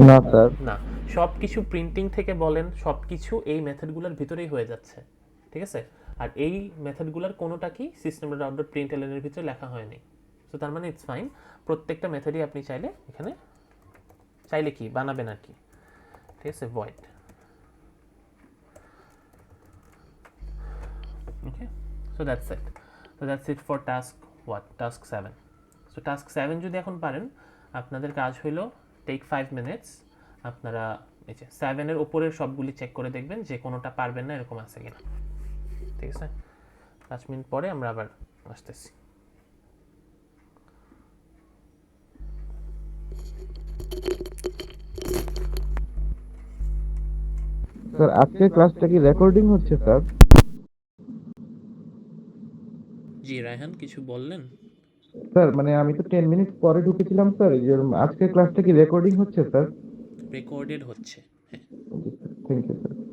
না স্যার। না, সব কিছু প্রিন্টিং থেকে বলেন সব কিছু এই মেথডগুলোর ভিতরেই হয়ে যাচ্ছে, ঠিক আছে। আর এই মেথডগুলোর কোনোটা কি সিস্টেম ডট আউট ডট প্রিন্টএলএন এর ভিতরে লেখা হয়নি। সো তার মানে ইটস ফাইন, প্রত্যেকটা মেথডই আপনি চাইলে এখানে চাইলে কি বানাবেন আর কি, ঠিক আছে, void. Okay, so that's it for task 7। So task 7 যদি এখন পারেন, আপনাদের কাজ হইল টেক 5 মিনিটস, আপনারা এই যে 7 এর উপরের সবগুলি চেক করে দেখবেন যে কোনোটা পারবেন না এরকম আছে কিনা, ঠিক আছে। 5 মিনিট পরে আমরা আবার আসতেছি। স্যার আজকের ক্লাসটা কি রেকর্ডিং হচ্ছে স্যার? জি রায়হান, কিছু বললেন? স্যার মানে আমি তো 10 মিনিট পরে ঢুকেছিলাম স্যার, এই যে আজকের ক্লাসটা কি রেকর্ডিং হচ্ছে স্যার? রেকর্ডেড হচ্ছে, হ্যাঁ। Thank you sir.